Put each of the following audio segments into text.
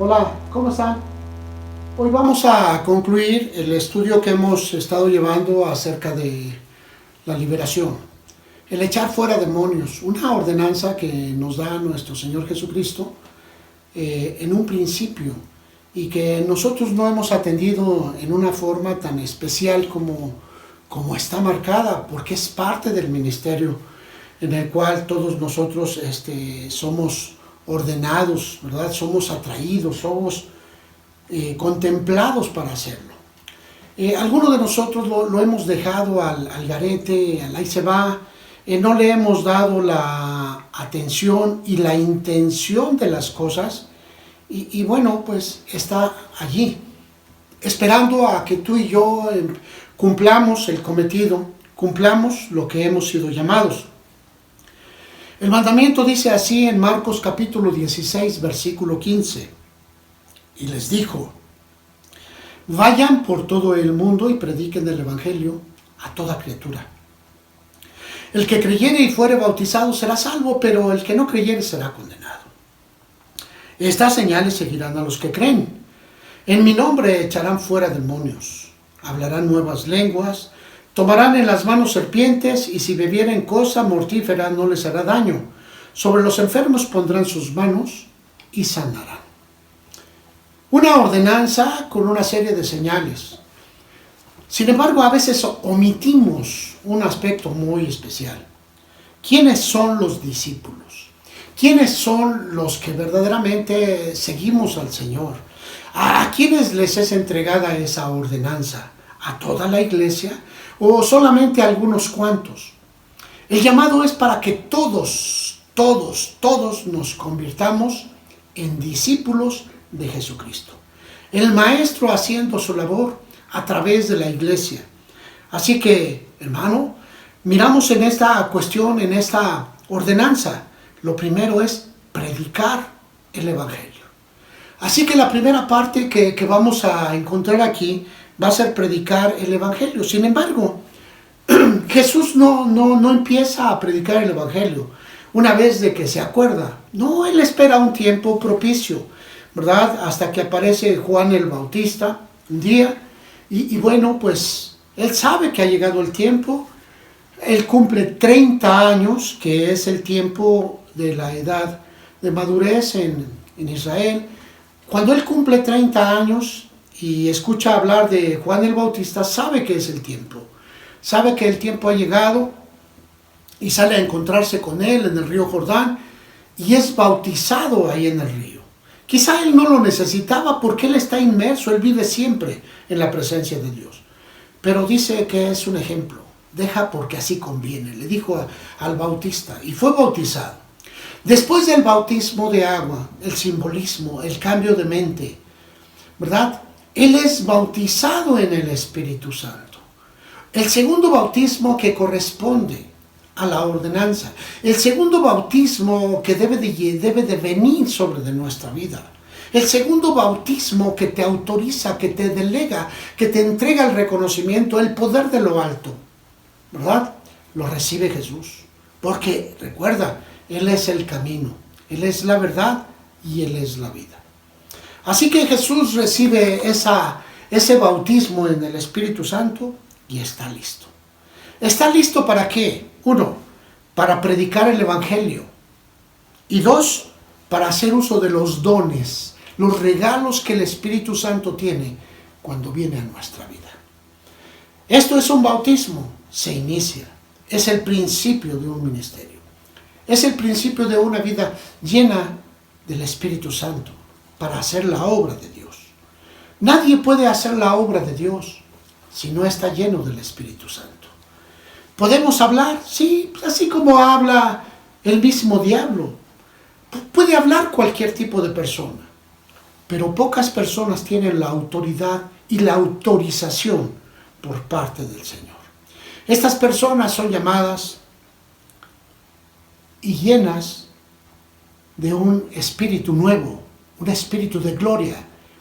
Hola, ¿cómo están? Hoy vamos a concluir el estudio que hemos estado llevando acerca de la liberación, el echar fuera demonios, una ordenanza que nos da nuestro Señor Jesucristo en un principio y que nosotros no hemos atendido en una forma tan especial como está marcada, porque es parte del ministerio en el cual todos nosotros somos ordenados, ¿verdad? Somos atraídos, somos contemplados para hacerlo. Algunos de nosotros lo hemos dejado al garete, al ahí se va, no le hemos dado la atención y la intención de las cosas y bueno, pues está allí, esperando a que tú y yo cumplamos el cometido, cumplamos lo que hemos sido llamados. El mandamiento dice así en Marcos capítulo 16, versículo 15. Y les dijo: vayan por todo el mundo y prediquen el evangelio a toda criatura. El que creyere y fuere bautizado será salvo, pero el que no creyere será condenado. Estas señales seguirán a los que creen. En mi nombre echarán fuera demonios, hablarán nuevas lenguas, tomarán en las manos serpientes, y si bebieren cosa mortífera no les hará daño. Sobre los enfermos pondrán sus manos y sanarán. Una ordenanza con una serie de señales. Sin embargo, a veces omitimos un aspecto muy especial. ¿Quiénes son los discípulos? ¿Quiénes son los que verdaderamente seguimos al Señor? ¿A quiénes les es entregada esa ordenanza? ¿A toda la iglesia o solamente a algunos cuantos? El llamado es para que todos nos convirtamos en discípulos de Jesucristo. El Maestro haciendo su labor a través de la iglesia. Así que, hermano, miramos en esta cuestión, en esta ordenanza, lo primero es predicar el evangelio. Así que la primera parte que vamos a encontrar aquí va a ser predicar el evangelio. Sin embargo, Jesús no empieza a predicar el evangelio una vez de que se acuerda. No, Él espera un tiempo propicio, ¿verdad? Hasta que aparece Juan el Bautista un día. Y bueno, pues Él sabe que ha llegado el tiempo. Él cumple 30 años, que es el tiempo de la edad de madurez en Israel. Cuando Él cumple 30 años y escucha hablar de Juan el Bautista, sabe que es el tiempo. Sabe que el tiempo ha llegado y sale a encontrarse con Él en el río Jordán y es bautizado ahí en el río. Quizá Él no lo necesitaba porque Él está inmerso, Él vive siempre en la presencia de Dios. Pero dice que es un ejemplo. Deja porque así conviene, le dijo al bautista, y fue bautizado. Después del bautismo de agua, el simbolismo, el cambio de mente, ¿verdad? Él es bautizado en el Espíritu Santo. El segundo bautismo que corresponde a la ordenanza, el segundo bautismo que debe de venir sobre de nuestra vida, el segundo bautismo que te autoriza, que te delega, que te entrega el reconocimiento, el poder de lo alto, ¿verdad? Lo recibe Jesús, porque recuerda, Él es el camino, Él es la verdad y Él es la vida. Así que Jesús recibe ese bautismo en el Espíritu Santo y está listo. ¿Está listo para qué? 1, para predicar el evangelio. Y 2, para hacer uso de los dones, los regalos que el Espíritu Santo tiene cuando viene a nuestra vida. Esto es un bautismo, se inicia, es el principio de un ministerio. Es el principio de una vida llena del Espíritu Santo para hacer la obra de Dios. Nadie puede hacer la obra de Dios si no está lleno del Espíritu Santo. ¿Podemos hablar? Sí, así como habla el mismo diablo. Puede hablar cualquier tipo de persona, pero pocas personas tienen la autoridad y la autorización por parte del Señor. Estas personas son llamadas y llenas de un espíritu nuevo, un espíritu de gloria,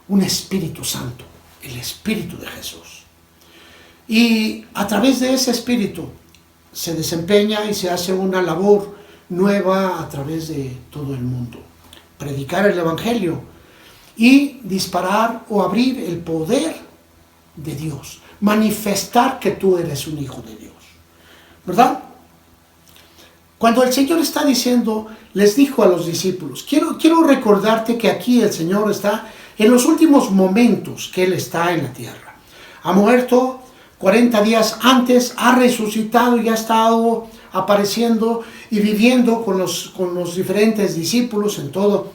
un Espíritu Santo, el Espíritu de Jesús. Y a través de ese espíritu se desempeña y se hace una labor nueva a través de todo el mundo. Predicar el evangelio y disparar o abrir el poder de Dios, manifestar que tú eres un hijo de Dios, ¿verdad? Cuando el Señor está diciendo, les dijo a los discípulos, quiero recordarte que aquí el Señor está en los últimos momentos que Él está en la tierra. Ha muerto 40 días antes, ha resucitado y ha estado apareciendo y viviendo con los diferentes discípulos en todo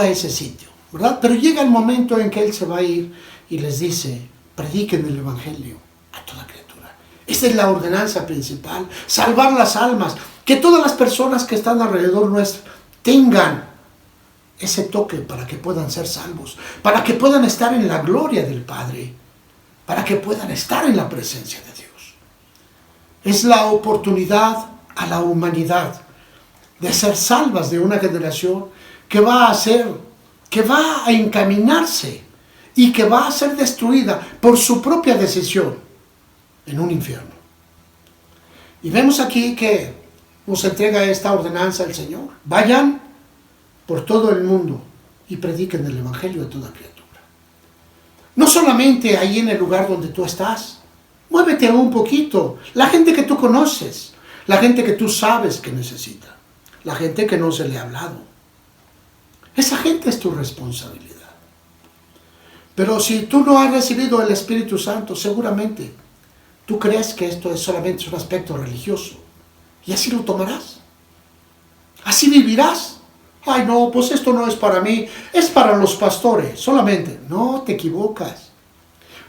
ese sitio, ¿verdad? Pero llega el momento en que Él se va a ir y les dice, prediquen el Evangelio a toda criatura. Esta es la ordenanza principal, salvar las almas, que todas las personas que están alrededor nuestro tengan ese toque para que puedan ser salvos, para que puedan estar en la gloria del Padre, para que puedan estar en la presencia de Dios. Es la oportunidad a la humanidad de ser salvas de una generación que va a encaminarse y que va a ser destruida por su propia decisión en un infierno. Y vemos aquí que nos entrega esta ordenanza el Señor. Vayan por todo el mundo y prediquen el Evangelio a toda criatura. No solamente ahí en el lugar donde tú estás. Muévete un poquito. La gente que tú conoces, la gente que tú sabes que necesita, la gente que no se le ha hablado. Esa gente es tu responsabilidad. Pero si tú no has recibido el Espíritu Santo, seguramente tú crees que esto es solamente un aspecto religioso. Y así lo tomarás. Así vivirás. Ay, no, pues esto no es para mí, es para los pastores solamente. No, te equivocas.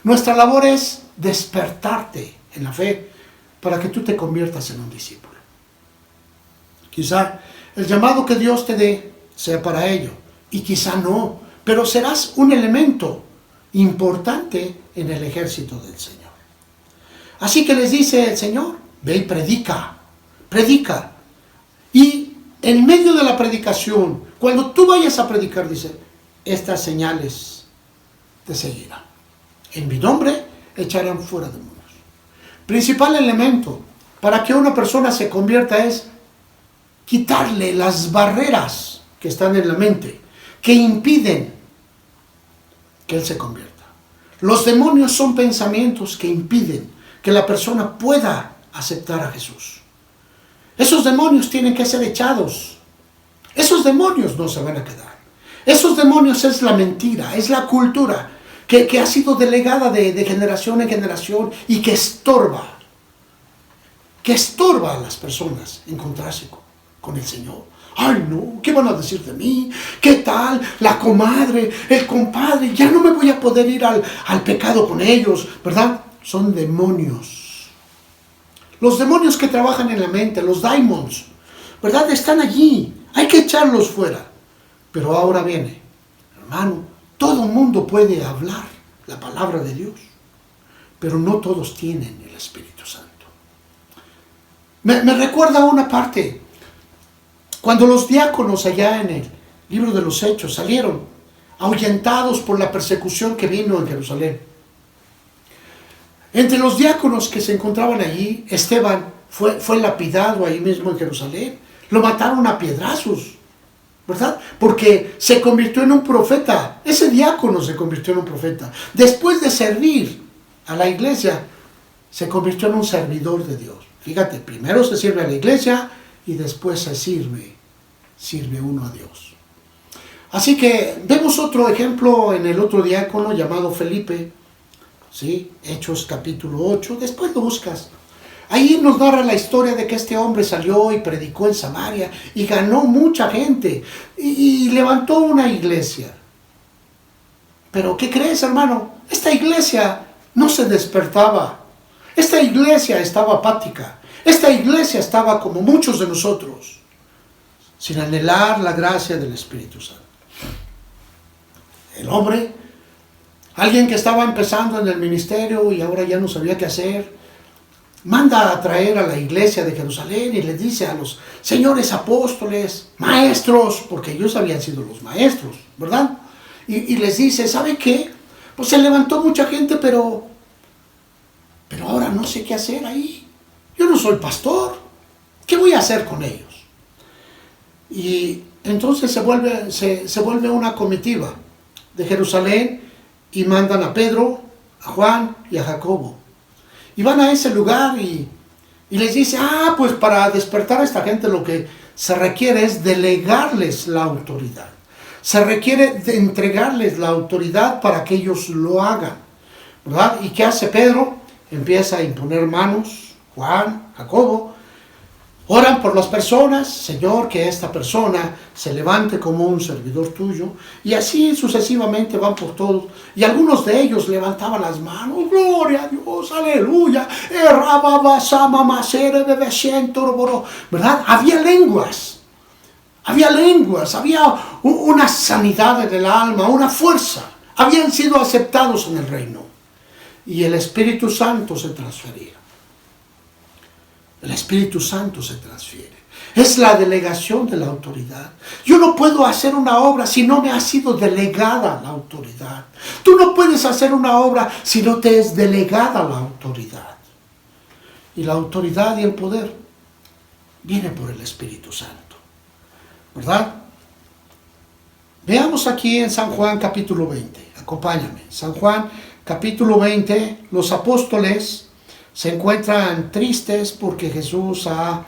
Nuestra labor es despertarte en la fe para que tú te conviertas en un discípulo. Quizá el llamado que Dios te dé sea para ello, y quizá no, pero serás un elemento importante en el ejército del Señor. Así que les dice el Señor, ve y predica. Y en medio de la predicación, cuando tú vayas a predicar, dice, estas señales te seguirán. En mi nombre echarán fuera demonios. Principal elemento para que una persona se convierta es quitarle las barreras que están en la mente, que impiden que él se convierta. Los demonios son pensamientos que impiden que la persona pueda aceptar a Jesús. Esos demonios tienen que ser echados. Esos demonios no se van a quedar. Esos demonios es la mentira, es la cultura que ha sido delegada de generación en generación y que estorba a las personas encontrarse con el Señor. Ay, no, ¿qué van a decir de mí? ¿Qué tal? La comadre, el compadre, ya no me voy a poder ir al pecado con ellos, ¿verdad? Son demonios. Los demonios que trabajan en la mente, los daimons, ¿verdad? Están allí. Hay que echarlos fuera. Pero ahora viene, hermano, todo el mundo puede hablar la palabra de Dios, pero no todos tienen el Espíritu Santo. Me recuerda una parte, cuando los diáconos allá en el libro de los Hechos salieron ahuyentados por la persecución que vino en Jerusalén. Entre los diáconos que se encontraban allí, Esteban fue lapidado ahí mismo en Jerusalén. Lo mataron a piedrazos, ¿verdad? Porque se convirtió en un profeta. Ese diácono se convirtió en un profeta. Después de servir a la iglesia, se convirtió en un servidor de Dios. Fíjate, primero se sirve a la iglesia y después se sirve uno a Dios. Así que vemos otro ejemplo en el otro diácono llamado Felipe. ¿Sí? Hechos capítulo 8, después lo buscas. Ahí nos narra la historia de que este hombre salió y predicó en Samaria y ganó mucha gente y levantó una iglesia. Pero ¿qué crees, hermano? Esta iglesia no se despertaba. Esta iglesia estaba apática. Esta iglesia estaba como muchos de nosotros, sin anhelar la gracia del Espíritu Santo. El hombre, alguien que estaba empezando en el ministerio y ahora ya no sabía qué hacer, manda a traer a la iglesia de Jerusalén y les dice a los señores apóstoles, maestros, porque ellos habían sido los maestros, ¿verdad? Y les dice, ¿sabe qué? Pues se levantó mucha gente, pero ahora no sé qué hacer ahí. Yo no soy pastor. ¿Qué voy a hacer con ellos? Y entonces se vuelve una comitiva de Jerusalén y mandan a Pedro, a Juan y a Jacobo. Y van a ese lugar y les dice, pues para despertar a esta gente lo que se requiere es delegarles la autoridad. Se requiere de entregarles la autoridad para que ellos lo hagan, ¿verdad? ¿Y qué hace Pedro? Empieza a imponer manos, Juan, Jacobo, oran por las personas, Señor, que esta persona se levante como un servidor tuyo, y así sucesivamente van por todos, y algunos de ellos levantaban las manos, gloria a Dios, aleluya, ¿verdad? Había una sanidad en el alma, una fuerza, habían sido aceptados en el reino, y el Espíritu Santo se transfería. El Espíritu Santo se transfiere. Es la delegación de la autoridad. Yo no puedo hacer una obra si no me ha sido delegada la autoridad. Tú no puedes hacer una obra si no te es delegada la autoridad. Y la autoridad y el poder viene por el Espíritu Santo, ¿verdad? Veamos aquí en San Juan capítulo 20. Acompáñame. San Juan capítulo 20, los apóstoles se encuentran tristes porque Jesús ha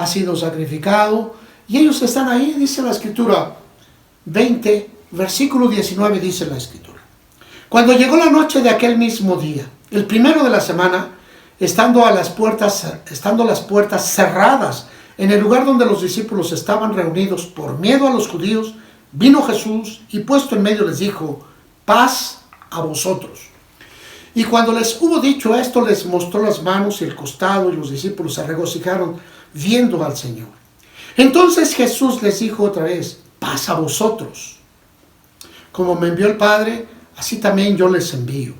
sido sacrificado y ellos están ahí, dice la Escritura 20, versículo 19, dice la Escritura. Cuando llegó la noche de aquel mismo día, el primero de la semana, estando las puertas cerradas en el lugar donde los discípulos estaban reunidos por miedo a los judíos, vino Jesús y puesto en medio les dijo, paz a vosotros. Y cuando les hubo dicho esto, les mostró las manos y el costado, y los discípulos se regocijaron viendo al Señor. Entonces Jesús les dijo otra vez, paz a vosotros. Como me envió el Padre, así también yo les envío.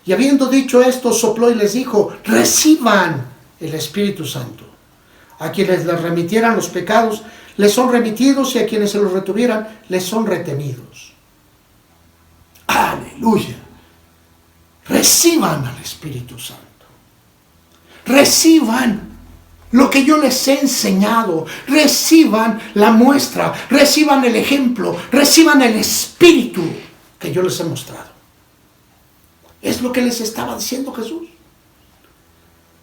Y habiendo dicho esto, sopló y les dijo, reciban el Espíritu Santo. A quienes les remitieran los pecados, les son remitidos, y a quienes se los retuvieran, les son retenidos. Aleluya. Reciban al Espíritu Santo. Reciban lo que yo les he enseñado. Reciban la muestra. Reciban el ejemplo. Reciban el Espíritu que yo les he mostrado. Es lo que les estaba diciendo Jesús.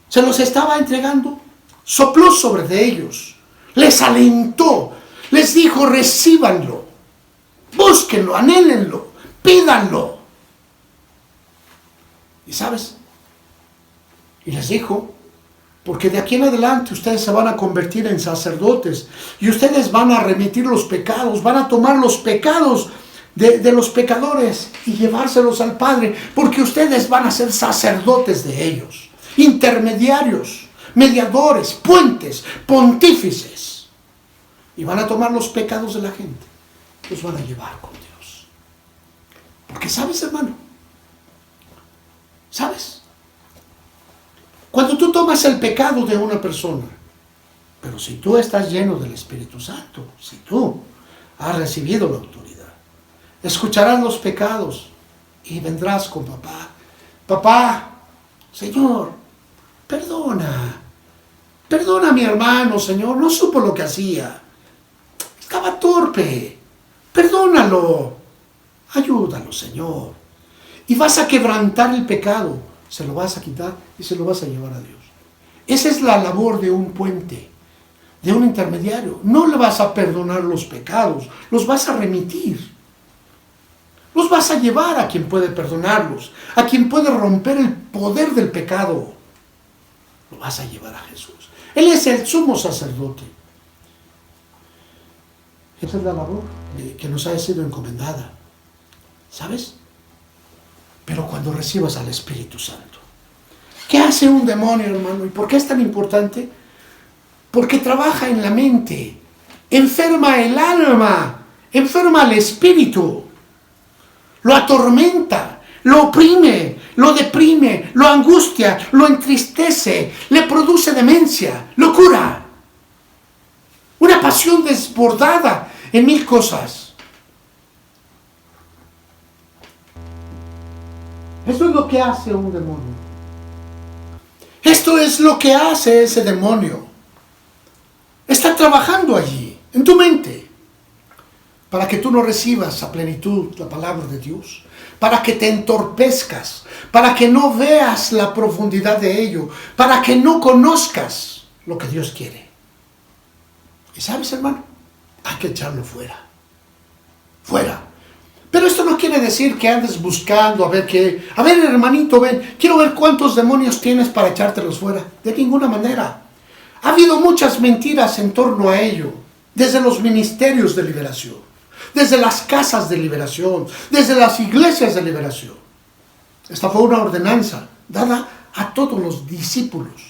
Se los estaba entregando. Sopló sobre de ellos. Les alentó. Les dijo, recíbanlo. Búsquenlo, anhélenlo, pídanlo. ¿Y sabes? Y les dijo, porque de aquí en adelante ustedes se van a convertir en sacerdotes y ustedes van a remitir los pecados, van a tomar los pecados de los pecadores y llevárselos al Padre, porque ustedes van a ser sacerdotes de ellos, intermediarios, mediadores, puentes, pontífices, y van a tomar los pecados de la gente, los van a llevar con Dios. Porque sabes, hermano, ¿sabes? Cuando tú tomas el pecado de una persona, pero si tú estás lleno del Espíritu Santo, si tú has recibido la autoridad, escucharás los pecados y vendrás con papá. Papá, Señor, perdona a mi hermano, Señor, no supo lo que hacía, estaba torpe, perdónalo, ayúdalo, Señor. Y vas a quebrantar el pecado, se lo vas a quitar y se lo vas a llevar a Dios. Esa es la labor de un puente, de un intermediario. No le vas a perdonar los pecados, los vas a remitir. Los vas a llevar a quien puede perdonarlos, a quien puede romper el poder del pecado. Lo vas a llevar a Jesús. Él es el sumo sacerdote. Esa es la labor que nos ha sido encomendada. ¿Sabes? Pero cuando recibas al Espíritu Santo. ¿Qué hace un demonio, hermano? ¿Y por qué es tan importante? Porque trabaja en la mente, enferma el alma, enferma el espíritu, lo atormenta, lo oprime, lo deprime, lo angustia, lo entristece, le produce demencia, locura, una pasión desbordada en mil cosas. Eso es lo que hace un demonio. Esto es lo que hace ese demonio. Está trabajando allí, en tu mente. para que tú no recibas a plenitud la palabra de Dios, para que te entorpezcas, para que no veas la profundidad de ello, para que no conozcas lo que Dios quiere. Y sabes, hermano, hay que echarlo fuera. Fuera. Pero esto no quiere decir que andes buscando a ver, hermanito, ven, quiero ver cuántos demonios tienes para echártelos fuera. De ninguna manera. Ha habido muchas mentiras en torno a ello, desde los ministerios de liberación, desde las casas de liberación, desde las iglesias de liberación. Esta fue una ordenanza dada a todos los discípulos.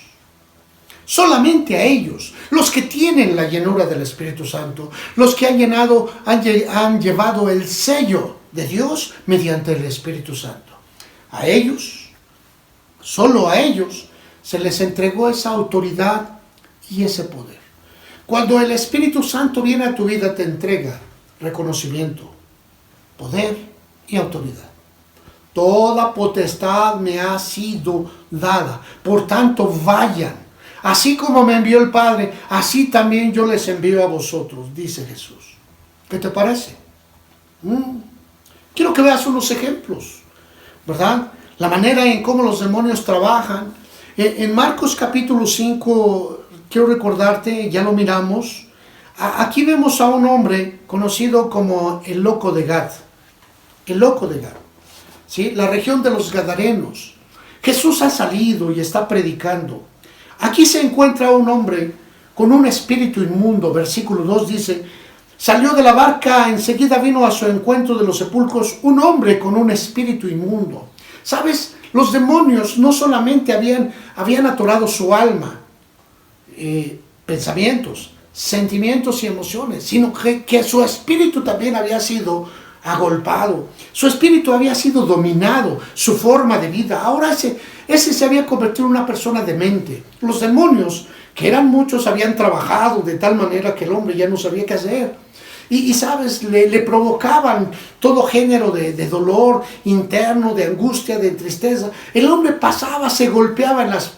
Solamente a ellos, los que tienen la llenura del Espíritu Santo, los que han llevado el sello de Dios mediante el Espíritu Santo. A ellos, solo a ellos, se les entregó esa autoridad y ese poder. Cuando el Espíritu Santo viene a tu vida, te entrega reconocimiento, poder y autoridad. Toda potestad me ha sido dada, por tanto vayan. Así como me envió el Padre, así también yo les envío a vosotros, dice Jesús. ¿Qué te parece? Quiero que veas unos ejemplos, ¿verdad? La manera en cómo los demonios trabajan. En Marcos capítulo 5, quiero recordarte, ya lo miramos. Aquí vemos a un hombre conocido como el loco de Gad. El loco de Gad. ¿Sí? La región de los Gadarenos. Jesús ha salido y está predicando. Aquí se encuentra un hombre con un espíritu inmundo. Versículo 2 dice: salió de la barca, enseguida vino a su encuentro de los sepulcros un hombre con un espíritu inmundo. ¿Sabes? Los demonios no solamente habían atorado su alma, pensamientos, sentimientos y emociones, sino que su espíritu también había sido agolpado. Su espíritu había sido dominado, su forma de vida. Ahora ese se había convertido en una persona demente. Los demonios, que eran muchos, habían trabajado de tal manera que el hombre ya no sabía qué hacer. Y sabes, le provocaban todo género de dolor interno, de angustia, de tristeza. El hombre pasaba, se golpeaba en las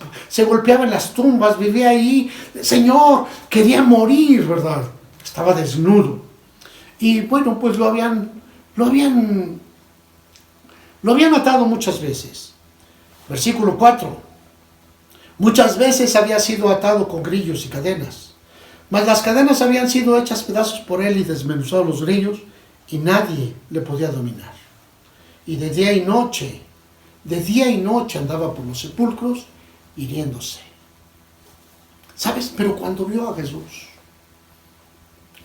tumbas, vivía ahí. Señor, quería morir, ¿verdad? Estaba desnudo. Y bueno, pues lo habían atado muchas veces. Versículo 4. Muchas veces había sido atado con grillos y cadenas, mas las cadenas habían sido hechas pedazos por él y desmenuzados los grillos, y nadie le podía dominar. Y de día y noche andaba por los sepulcros hiriéndose. ¿Sabes? Pero cuando vio a Jesús,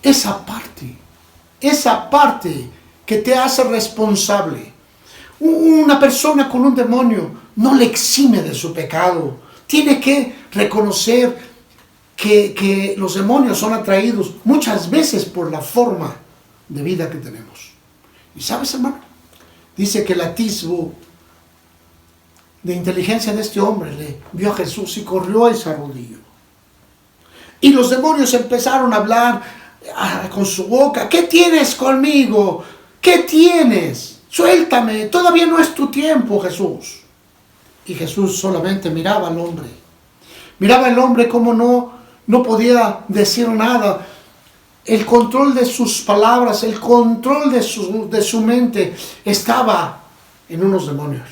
esa parte que te hace responsable. Una persona con un demonio no le exime de su pecado. Tiene que reconocer que los demonios son atraídos muchas veces por la forma de vida que tenemos. Y sabes, hermano, dice que el atisbo de inteligencia de este hombre le vio a Jesús y corrió y se arrodilló. Y los demonios empezaron a hablar con su boca: ¿qué tienes conmigo? ¿Qué tienes? Suéltame, todavía no es tu tiempo, Jesús. Y Jesús solamente miraba al hombre. Miraba al hombre como no podía decir nada. El control de sus palabras, el control de su mente estaba en unos demonios.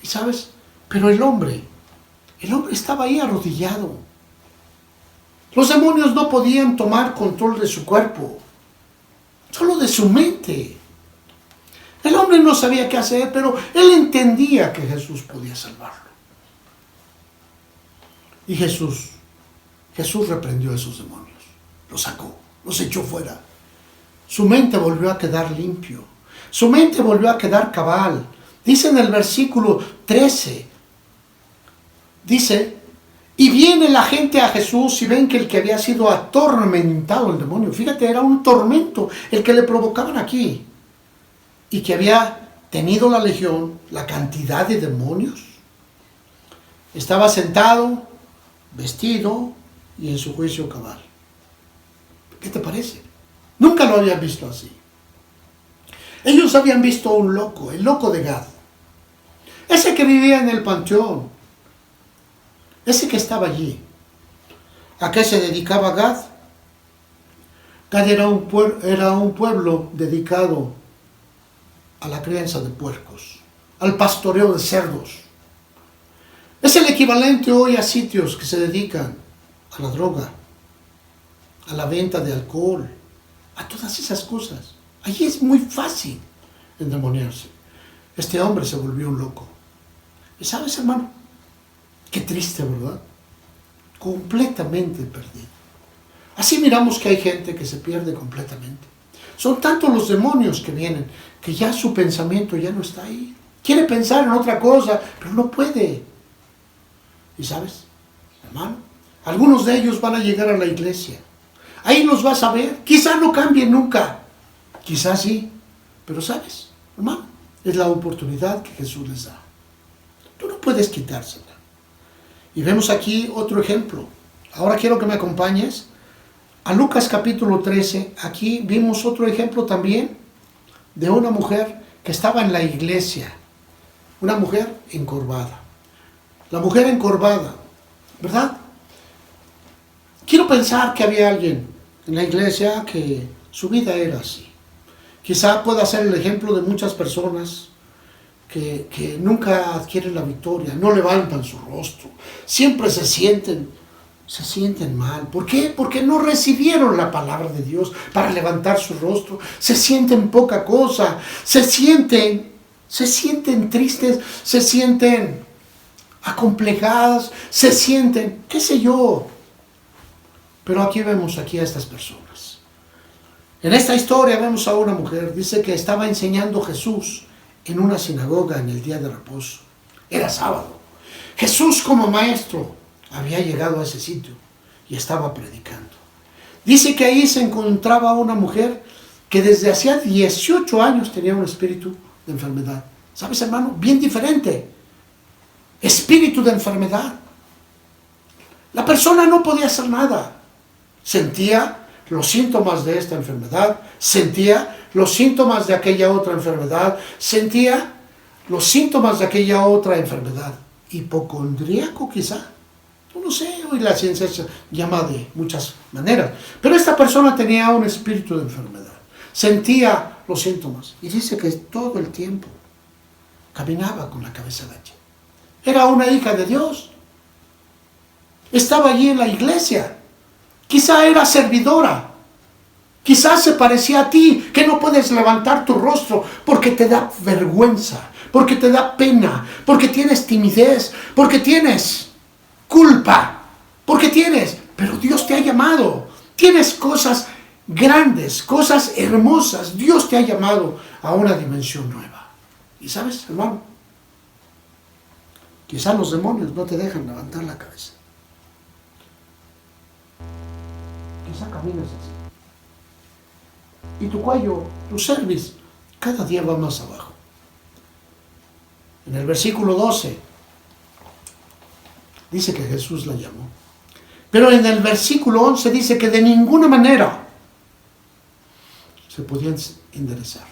¿Y sabes? Pero el hombre estaba ahí arrodillado. Los demonios no podían tomar control de su cuerpo, solo de su mente. El hombre no sabía qué hacer, pero él entendía que Jesús podía salvarlo. Y Jesús reprendió a esos demonios, los sacó, los echó fuera. Su mente volvió a quedar limpio, su mente volvió a quedar cabal. Dice en el versículo 13, dice: y viene la gente a Jesús y ven que el que había sido atormentado, el demonio, fíjate, era un tormento el que le provocaban aquí, y que había tenido la legión, la cantidad de demonios, estaba sentado, vestido y en su juicio cabal. ¿Qué te parece? Nunca lo habían visto así. Ellos habían visto a un loco, el loco de Gad, ese que vivía en el panteón, ese que estaba allí. ¿A qué se dedicaba Gad? Gad era un pueblo dedicado a la crianza de puercos, al pastoreo de cerdos. Es el equivalente hoy a sitios que se dedican a la droga, a la venta de alcohol, a todas esas cosas. Allí es muy fácil endemoniarse. Este hombre se volvió un loco. ¿Y sabes, hermano? Qué triste, ¿verdad? Completamente perdido. Así miramos que hay gente que se pierde completamente. Son tantos los demonios que vienen que ya su pensamiento ya no está ahí. Quiere pensar en otra cosa, pero no puede. ¿Y sabes, hermano? Algunos de ellos van a llegar a la iglesia. Ahí los vas a ver. Quizá no cambien nunca. Quizá sí. Pero sabes, hermano, es la oportunidad que Jesús les da. Tú no puedes quitársela. Y vemos aquí otro ejemplo. Ahora quiero que me acompañes a Lucas capítulo 13. Aquí vimos otro ejemplo también de una mujer que estaba en la iglesia. Una mujer encorvada. La mujer encorvada, ¿verdad? Quiero pensar que había alguien en la iglesia que su vida era así. Quizá pueda ser el ejemplo de muchas personas que nunca adquieren la victoria, no levantan su rostro, siempre se sienten mal. ¿Por qué? Porque no recibieron la palabra de Dios para levantar su rostro. Se sienten poca cosa, se sienten tristes, se sienten acomplejadas, se sienten, qué sé yo. Pero aquí vemos a estas personas. En esta historia vemos a una mujer, dice que estaba enseñando Jesús en una sinagoga en el día de reposo. Era sábado. Jesús como maestro había llegado a ese sitio y estaba predicando. Dice que ahí se encontraba una mujer que desde hacía 18 años tenía un espíritu de enfermedad. ¿Sabes, hermano? Bien diferente. Espíritu de enfermedad. La persona no podía hacer nada. Sentía los síntomas de esta enfermedad, sentía los síntomas de aquella otra enfermedad, sentía los síntomas de aquella otra enfermedad. Hipocondríaco quizá. No sé, hoy la ciencia se llama de muchas maneras. Pero esta persona tenía un espíritu de enfermedad. Sentía los síntomas. Y dice que todo el tiempo caminaba con la cabeza gacha. Era una hija de Dios. Estaba allí en la iglesia. Quizá era servidora. Quizás se parecía a ti, que no puedes levantar tu rostro porque te da vergüenza, porque te da pena, porque tienes timidez, porque tienes culpa, pero Dios te ha llamado. Tienes cosas grandes, cosas hermosas. Dios te ha llamado a una dimensión nueva. Y sabes, hermano, quizás los demonios no te dejan levantar la cabeza. Quizá caminas así. Y tu cuello, tu cerviz, cada día va más abajo. En el versículo 12 dice que Jesús la llamó. Pero en el versículo 11 dice que de ninguna manera se podían enderezar.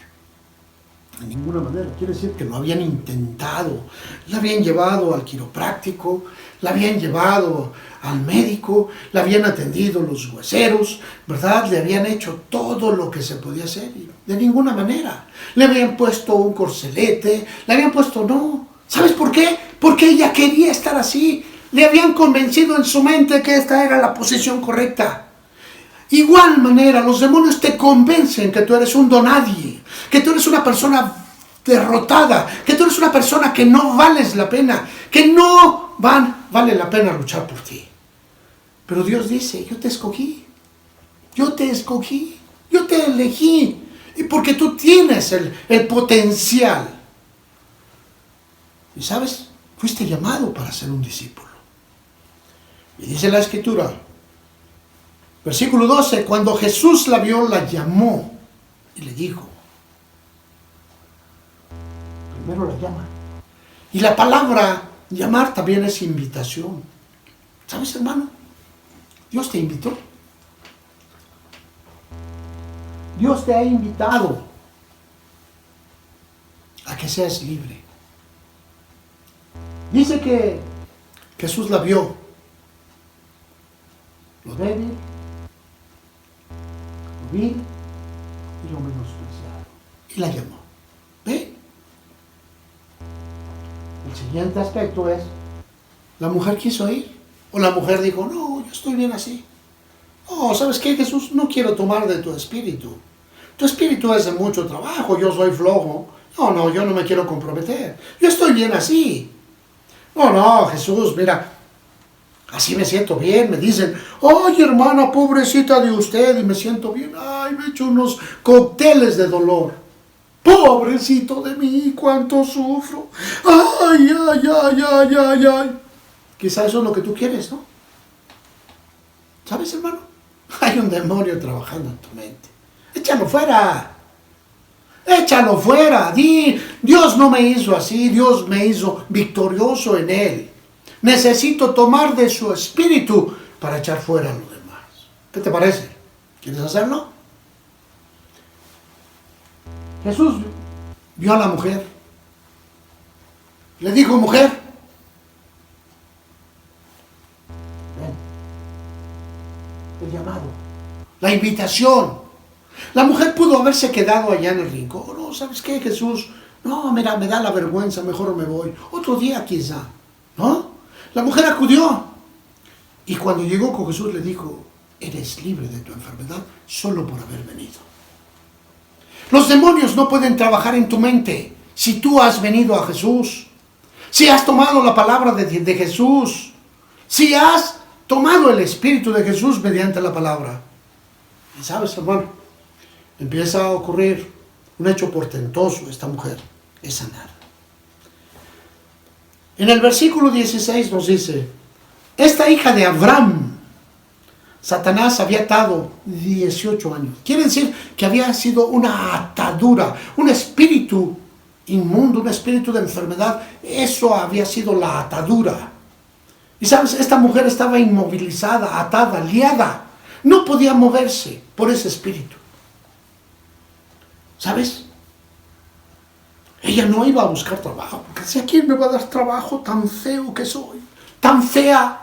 De ninguna manera. Quiere decir que lo habían intentado. La habían llevado al quiropráctico, la habían llevado al médico, la habían atendido los hueseros, ¿verdad? Le habían hecho todo lo que se podía hacer. Y de ninguna manera. Le habían puesto un corcelete, le habían puesto no. ¿Sabes por qué? Porque ella quería estar así. Le habían convencido en su mente que esta era la posición correcta. Igual manera, los demonios te convencen que tú eres un donadie, que tú eres una persona derrotada, que tú eres una persona que no vales la pena, que no vale la pena luchar por ti. Pero Dios dice, yo te escogí, yo te elegí, y porque tú tienes el potencial. Y sabes, fuiste llamado para ser un discípulo. Y dice la Escritura, versículo 12, cuando Jesús la vio, la llamó y le dijo. Primero la llama. Y la palabra llamar también es invitación. ¿Sabes, hermano? Dios te invitó. Dios te ha invitado a que seas libre. Dice que Jesús la vio. Lo débil, lo vil y lo menospreciado. Y la llamó. ¿Ve? El siguiente aspecto es, la mujer quiso ir. O la mujer dijo, no, yo estoy bien así. No, ¿sabes qué, Jesús? No quiero tomar de tu espíritu. Tu espíritu es de mucho trabajo, yo soy flojo. No, yo no me quiero comprometer. Yo estoy bien así. No, Jesús, mira, así me siento bien. Me dicen, ay, hermana, pobrecita de usted, y me siento bien. Ay, me he hecho unos cócteles de dolor. Pobrecito de mí, cuánto sufro. Ay. Quizás eso es lo que tú quieres, ¿no? ¿Sabes, hermano? Hay un demonio trabajando en tu mente. Échalo fuera. Échalo fuera. Dios no me hizo así. Dios me hizo victorioso en Él. Necesito tomar de su espíritu para echar fuera a lo demás. ¿Qué te parece? ¿Quieres hacerlo? Jesús vio a la mujer. Le dijo, mujer, ven. El llamado, la invitación. La mujer pudo haberse quedado allá en el rincón. No, ¿sabes qué, Jesús? No, mira, me da la vergüenza, mejor me voy. Otro día quizá, ¿no? La mujer acudió. Y cuando llegó con Jesús le dijo, eres libre de tu enfermedad solo por haber venido. Los demonios no pueden trabajar en tu mente si tú has venido a Jesús. Si has tomado la palabra de Jesús. Si has tomado el Espíritu de Jesús mediante la palabra. Y sabes, hermano, empieza a ocurrir un hecho portentoso. Esta mujer es sanada. En el versículo 16 nos dice, esta hija de Abraham, Satanás había atado 18 años. Quiere decir que había sido una atadura, un espíritu inmundo, un espíritu de enfermedad. Eso había sido la atadura. Y sabes, esta mujer estaba inmovilizada, atada, liada. No podía moverse por ese espíritu. ¿Sabes? Ella no iba a buscar trabajo, porque decía, ¿quién me va a dar trabajo tan feo que soy? Tan fea.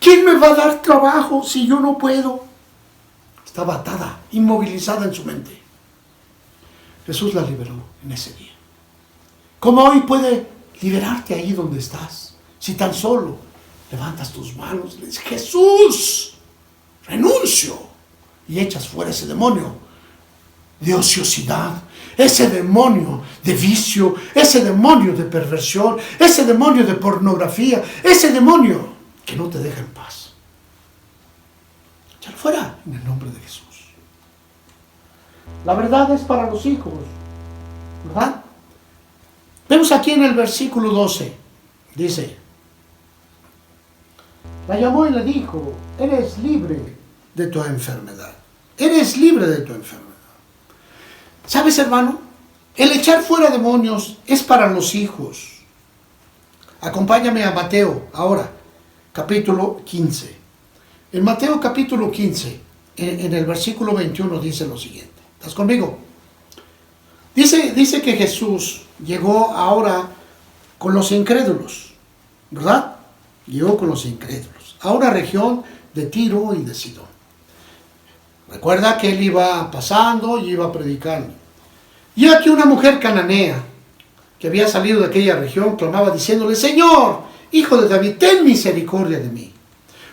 ¿Quién me va a dar trabajo si yo no puedo? Estaba atada, inmovilizada en su mente. Jesús la liberó en ese día. ¿Cómo hoy puede liberarte ahí donde estás? Si tan solo levantas tus manos y le dices, Jesús, renuncio. Y echas fuera ese demonio de ociosidad, ese demonio de vicio, ese demonio de perversión, ese demonio de pornografía, ese demonio que no te deja en paz. Échalo fuera en el nombre de Jesús. La verdad es para los hijos, ¿verdad? Vemos aquí en el versículo 12, dice, la llamó y le dijo, eres libre de tu enfermedad. Eres libre de tu enfermedad. ¿Sabes, hermano? El echar fuera demonios es para los hijos. Acompáñame a Mateo ahora, capítulo 15. En Mateo capítulo 15, en el versículo 21 dice lo siguiente. ¿Estás conmigo? Dice que Jesús llegó ahora con los incrédulos, ¿verdad? Llegó con los incrédulos a una región de Tiro y de Sidón. Recuerda que él iba pasando y iba predicando. Y aquí una mujer cananea que había salido de aquella región clamaba diciéndole, Señor, Hijo de David, ten misericordia de mí,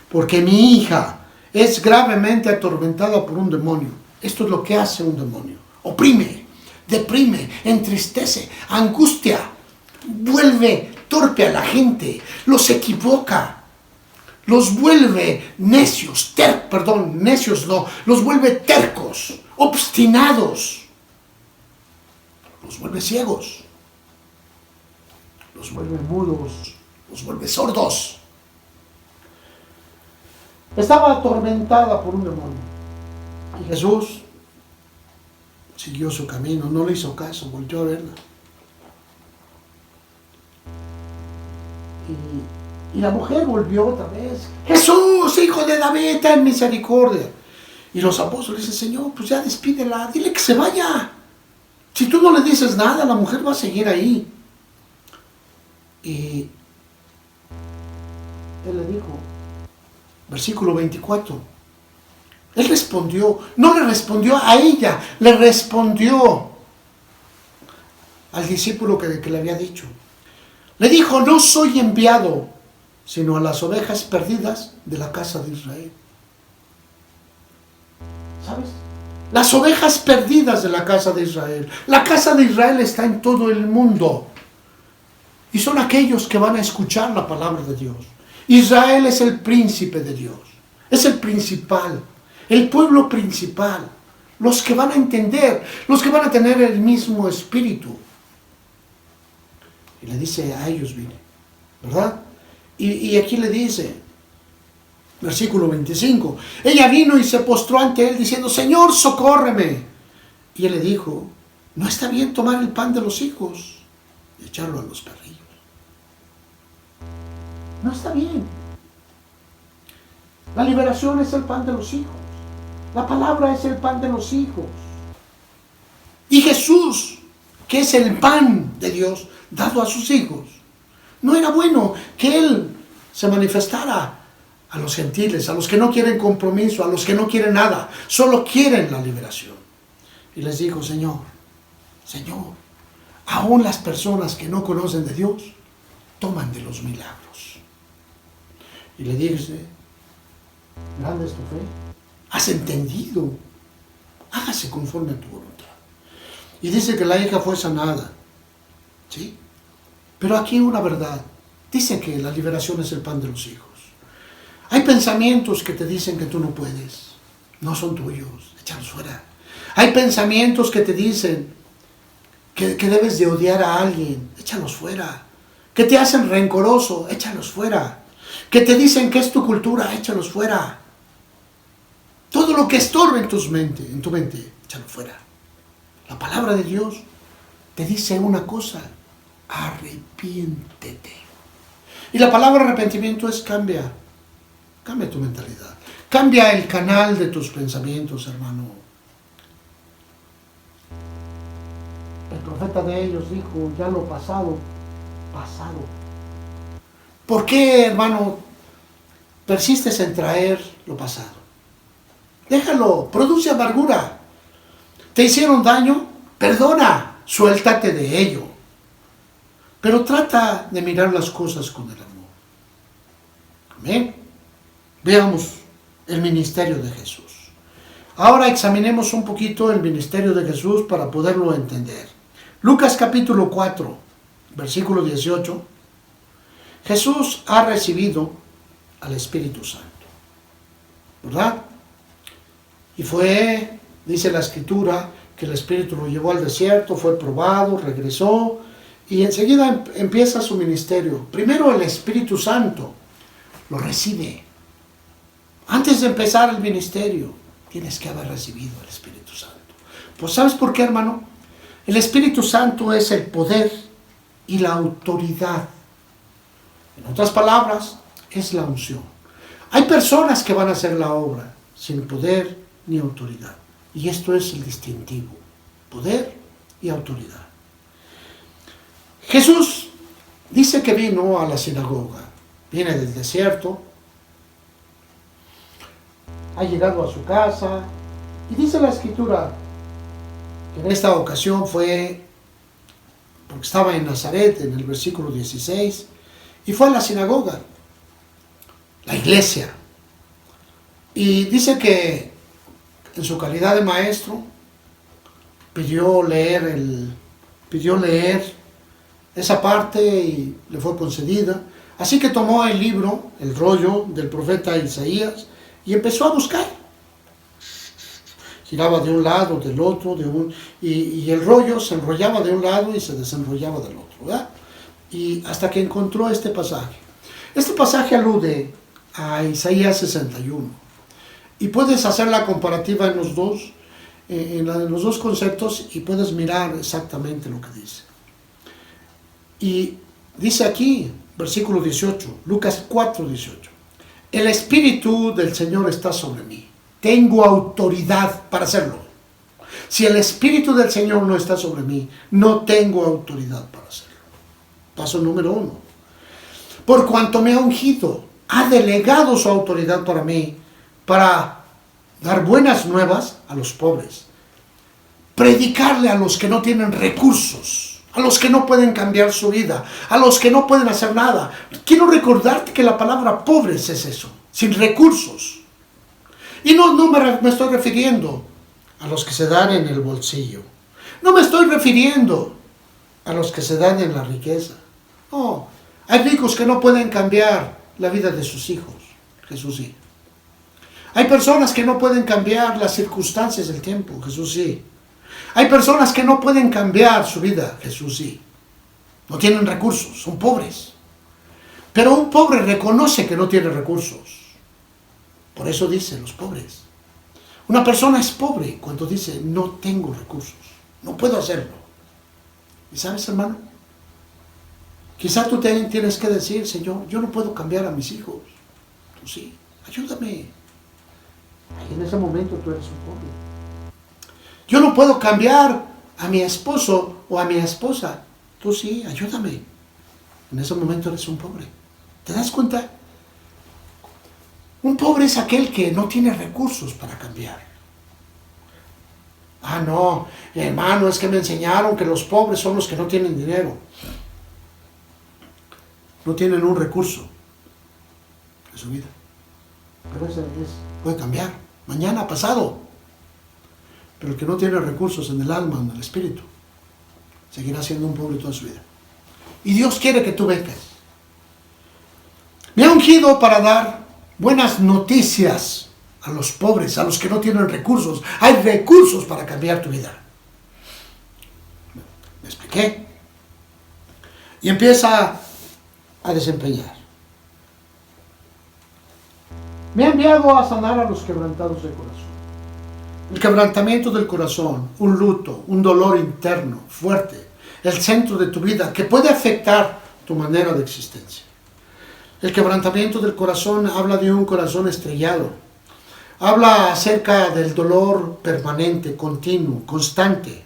porque mi hija es gravemente atormentada por un demonio. Esto es lo que hace un demonio. Oprime, deprime, entristece, angustia, vuelve torpe a la gente, los equivoca, los vuelve necios, los vuelve tercos, obstinados, los vuelve ciegos, los vuelve mudos, los vuelve sordos. Estaba atormentada por un demonio. Y Jesús siguió su camino, no le hizo caso, volteó a verla. Y la mujer volvió otra vez. Jesús, Hijo de David, ten misericordia. Y los apóstoles dicen, Señor, pues ya despídela, dile que se vaya. Si tú no le dices nada, la mujer va a seguir ahí. Y él le dijo, versículo 24, Él respondió, no le respondió a ella, le respondió al discípulo que le había dicho. Le dijo, no soy enviado, sino a las ovejas perdidas de la casa de Israel. ¿Sabes? Las ovejas perdidas de la casa de Israel. La casa de Israel está en todo el mundo. Y son aquellos que van a escuchar la palabra de Dios. Israel es el príncipe de Dios. Es el principal. El pueblo principal. Los que van a entender. Los que van a tener el mismo espíritu. Y le dice, a ellos vine. ¿Verdad? Y aquí le dice, versículo 25, ella vino y se postró ante él diciendo, Señor, socórreme. Y él le dijo, no está bien tomar el pan de los hijos y echarlo a los perrillos. No está bien. La liberación es el pan de los hijos. La palabra es el pan de los hijos. Y Jesús, que es el pan de Dios dado a sus hijos, no era bueno que Él se manifestara a los gentiles, a los que no quieren compromiso, a los que no quieren nada, solo quieren la liberación. Y les dijo, Señor, aún las personas que no conocen de Dios, toman de los milagros. Y le dice, grande es tu fe, has entendido, hágase conforme a tu voluntad. Y dice que la hija fue sanada, ¿sí? Pero aquí una verdad, dice que la liberación es el pan de los hijos. Hay pensamientos que te dicen que tú no puedes, no son tuyos, échalos fuera. Hay pensamientos que te dicen que debes de odiar a alguien, échalos fuera. Que te hacen rencoroso, échalos fuera. Que te dicen que es tu cultura, échalos fuera. Todo lo que estorbe en tu mente, échalo fuera. La palabra de Dios te dice una cosa, arrepiéntete. Y la palabra arrepentimiento es cambia tu mentalidad. Cambia el canal de tus pensamientos, hermano. El profeta de ellos dijo, ya lo pasado, pasado. ¿Por qué, hermano, persistes en traer lo pasado? Déjalo, produce amargura. ¿Te hicieron daño? Perdona, suéltate de ello. Pero trata de mirar las cosas con el amor. Amén. Veamos el ministerio de Jesús. Ahora examinemos un poquito el ministerio de Jesús para poderlo entender. Lucas capítulo 4, versículo 18. Jesús ha recibido al Espíritu Santo, ¿verdad? Y fue, dice la Escritura, que el Espíritu lo llevó al desierto, fue probado, regresó, y enseguida empieza su ministerio. Primero el Espíritu Santo lo recibe. Antes de empezar el ministerio, tienes que haber recibido el Espíritu Santo. Pues ¿sabes por qué, hermano? El Espíritu Santo es el poder y la autoridad. En otras palabras, es la unción. Hay personas que van a hacer la obra sin poder ni autoridad. Y esto es el distintivo. Poder y autoridad. Jesús dice que vino a la sinagoga. Viene del desierto. Ha llegado a su casa. Y dice la Escritura que en esta ocasión fue, porque estaba en Nazaret, en el versículo 16, y fue a la sinagoga, la iglesia. Y dice que en su calidad de maestro pidió leer esa parte y le fue concedida. Así que tomó el libro, el rollo del profeta Isaías, y empezó a buscar. Giraba de un lado, del otro, y el rollo se enrollaba de un lado y se desenrollaba del otro, ¿verdad? Y hasta que encontró este pasaje. Este pasaje alude a Isaías 61. Y puedes hacer la comparativa en los dos conceptos y puedes mirar exactamente lo que dice. Y dice aquí, versículo 18, Lucas 4, 18. El Espíritu del Señor está sobre mí. Tengo autoridad para hacerlo. Si el Espíritu del Señor no está sobre mí, no tengo autoridad para hacerlo. Paso número 1. Por cuanto me ha ungido, ha delegado su autoridad para mí, para dar buenas nuevas a los pobres, predicarle a los que no tienen recursos, a los que no pueden cambiar su vida, a los que no pueden hacer nada. Quiero recordarte que la palabra pobres es eso, sin recursos. Y no me estoy refiriendo a los que se dan en el bolsillo. No me estoy refiriendo a los que se dan en la riqueza. No, hay ricos que no pueden cambiar la vida de sus hijos. Jesús sí. Hay personas que no pueden cambiar las circunstancias del tiempo. Jesús sí. Hay personas que no pueden cambiar su vida. Jesús sí. No tienen recursos, son pobres. Pero un pobre reconoce que no tiene recursos. Por eso dice los pobres. Una persona es pobre cuando dice no tengo recursos, no puedo hacerlo. ¿Y sabes, hermano? Quizás tú tienes que decir, Señor, yo no puedo cambiar a mis hijos. Tú sí, ayúdame. Y en ese momento tú eres un pobre. Yo no puedo cambiar a mi esposo o a mi esposa. Tú sí, ayúdame. En ese momento eres un pobre. ¿Te das cuenta? Un pobre es aquel que no tiene recursos para cambiar. Ah, no, hermano, es que me enseñaron que los pobres son los que no tienen dinero. No tienen un recurso en su vida. Pero ese puede cambiar, mañana, pasado. Pero el que no tiene recursos en el alma, en el espíritu, seguirá siendo un pobre toda su vida. Y Dios quiere que tú vengas. Me ha ungido para dar buenas noticias a los pobres, a los que no tienen recursos. Hay recursos para cambiar tu vida. ¿Me expliqué? Y empieza a desempeñar. Me ha enviado a sanar a los quebrantados de corazón. El quebrantamiento del corazón, un luto, un dolor interno fuerte, el centro de tu vida que puede afectar tu manera de existencia. El quebrantamiento del corazón habla de un corazón estrellado. Habla acerca del dolor permanente, continuo, constante,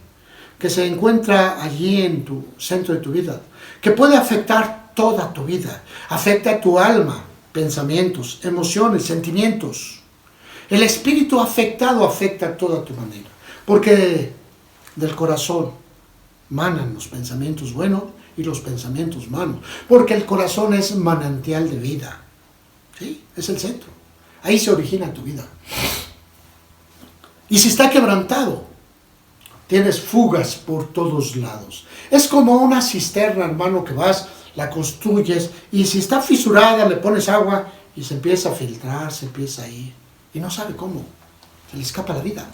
que se encuentra allí en tu centro de tu vida, que puede afectar toda tu vida. Afecta tu alma, pensamientos, emociones, sentimientos. El espíritu afectado afecta toda tu manera, porque del corazón manan los pensamientos buenos y los pensamientos malos, porque el corazón es manantial de vida. ¿Sí? Es el centro. Ahí se origina tu vida. Y si está quebrantado, tienes fugas por todos lados. Es como una cisterna, hermano, que vas, la construyes, y si está fisurada, le pones agua y se empieza a filtrar, se empieza a ir. Y no sabe cómo. Se le escapa la vida.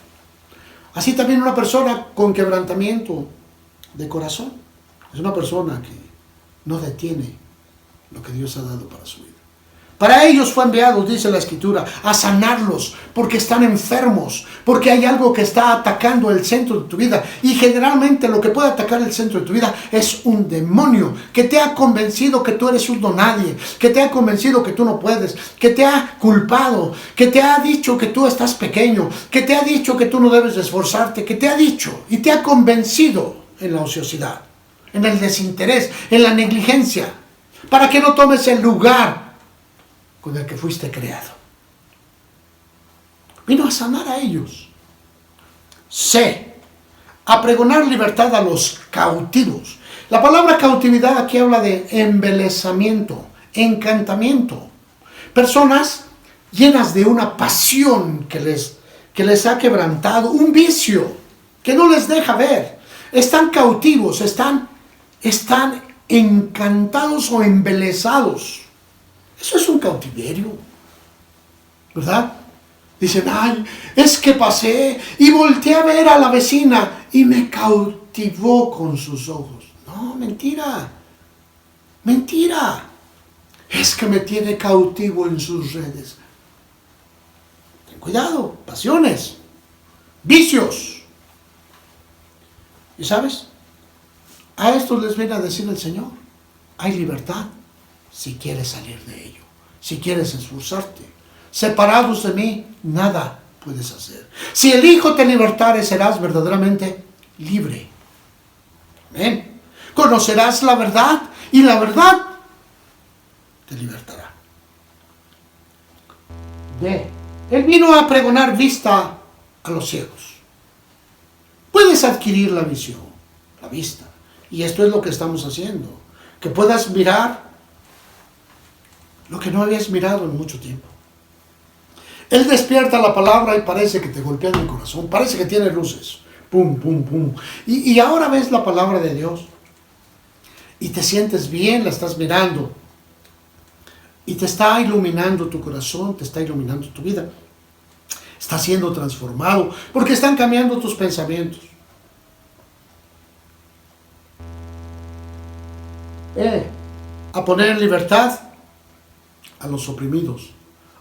Así también una persona con quebrantamiento de corazón es una persona que no detiene lo que Dios ha dado para su vida. Para ellos fue enviado, dice la Escritura, a sanarlos, porque están enfermos, porque hay algo que está atacando el centro de tu vida. Y generalmente lo que puede atacar el centro de tu vida es un demonio que te ha convencido que tú eres un donadie, que te ha convencido que tú no puedes, que te ha culpado, que te ha dicho que tú estás pequeño, que te ha dicho que tú no debes de esforzarte, que te ha dicho y te ha convencido en la ociosidad, en el desinterés, en la negligencia, para que no tomes el lugar con el que fuiste creado. Vino a sanar a ellos. C. A pregonar libertad a los cautivos. La palabra cautividad aquí habla de embelezamiento, encantamiento. Personas llenas de una pasión que les ha quebrantado, un vicio que no les deja ver. Están cautivos, están encantados o embelezados. Eso es un cautiverio, ¿verdad? Dicen, ay, es que pasé y volteé a ver a la vecina y me cautivó con sus ojos. No, mentira, mentira. Es que me tiene cautivo en sus redes. Ten cuidado, pasiones, vicios. ¿Y sabes? A estos les viene a decir el Señor, hay libertad. Si quieres salir de ello, si quieres esforzarte, separados de mí, nada puedes hacer. Si el Hijo te libertare, serás verdaderamente libre. Amén. Conocerás la verdad y la verdad te libertará. D. Él vino a pregonar vista a los ciegos. Puedes adquirir la visión, la vista. Y esto es lo que estamos haciendo. Que puedas mirar lo que no habías mirado en mucho tiempo. Él despierta la palabra y parece que te golpea en el corazón. Parece que tiene luces. Pum, pum, pum. Y ahora ves la palabra de Dios. Y te sientes bien, la estás mirando. Y te está iluminando tu corazón, te está iluminando tu vida. Está siendo transformado porque están cambiando tus pensamientos. A poner en libertad a los oprimidos,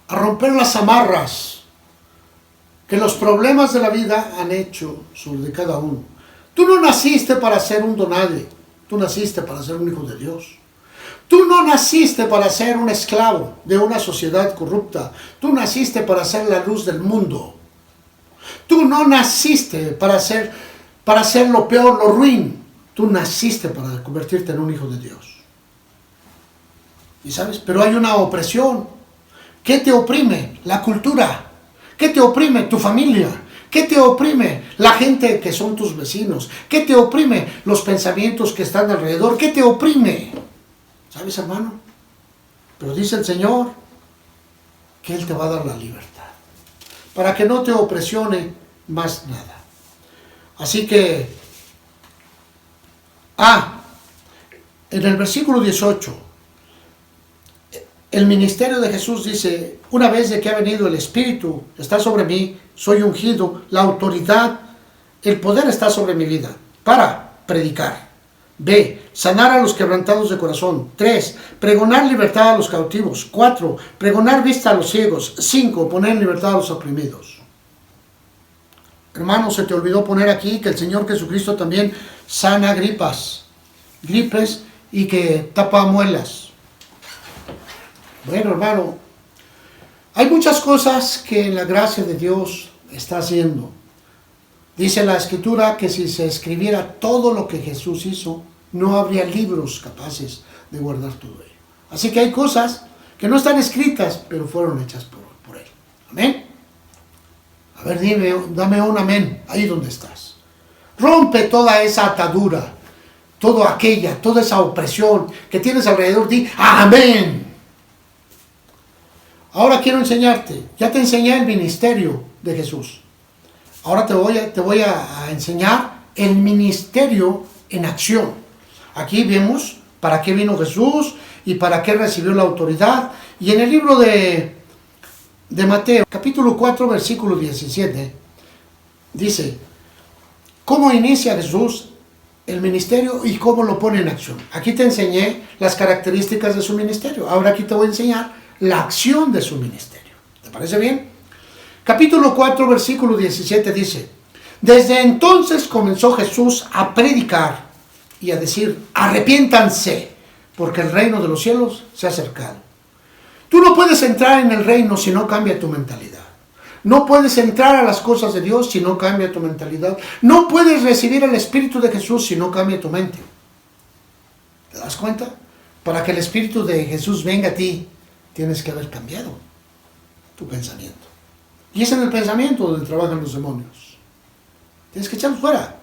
a romper las amarras que los problemas de la vida han hecho sobre cada uno. Tú no naciste para ser un donadie, tú naciste para ser un hijo de Dios. Tú no naciste para ser un esclavo de una sociedad corrupta, tú naciste para ser la luz del mundo. Tú no naciste para ser lo peor, lo ruin. Tú naciste para convertirte en un hijo de Dios. ¿Y sabes? Pero hay una opresión. ¿Qué te oprime? La cultura. ¿Qué te oprime? Tu familia. ¿Qué te oprime? La gente que son tus vecinos. ¿Qué te oprime? Los pensamientos que están alrededor. ¿Qué te oprime? ¿Sabes, hermano? Pero dice el Señor que Él te va a dar la libertad para que no te opresione más nada. Así que, en el versículo 18, el ministerio de Jesús dice, una vez de que ha venido el Espíritu, está sobre mí, soy ungido, la autoridad, el poder está sobre mi vida, para predicar. B, sanar a los quebrantados de corazón. 3, pregonar libertad a los cautivos. 4, pregonar vista a los ciegos. 5, poner en libertad a los oprimidos. Hermano, se te olvidó poner aquí que el Señor Jesucristo también sana gripes y que tapa muelas. Bueno, hermano, hay muchas cosas que en la gracia de Dios está haciendo. Dice la Escritura que si se escribiera todo lo que Jesús hizo, no habría libros capaces de guardar todo ello. Así que hay cosas que no están escritas, pero fueron hechas por Él. Amén. A ver, dame un amén, ahí donde estás. Rompe toda esa atadura, toda esa opresión que tienes alrededor. Di amén. Ahora quiero enseñarte, ya te enseñé el ministerio de Jesús. Ahora te voy a enseñar el ministerio en acción. Aquí vemos para qué vino Jesús y para qué recibió la autoridad. Y en el libro de Mateo, capítulo 4, versículo 17, dice, ¿cómo inicia Jesús el ministerio y cómo lo pone en acción? Aquí te enseñé las características de su ministerio. Ahora aquí te voy a enseñar la acción de su ministerio. ¿Te parece bien? Capítulo 4, versículo 17 dice, desde entonces comenzó Jesús a predicar y a decir, arrepiéntanse, porque el reino de los cielos se ha acercado. Tú no puedes entrar en el reino si no cambia tu mentalidad. No puedes entrar a las cosas de Dios si no cambia tu mentalidad. No puedes recibir el Espíritu de Jesús si no cambia tu mente. ¿Te das cuenta? Para que el Espíritu de Jesús venga a ti, tienes que haber cambiado tu pensamiento. Y es en el pensamiento donde trabajan los demonios. Tienes que echarlos fuera.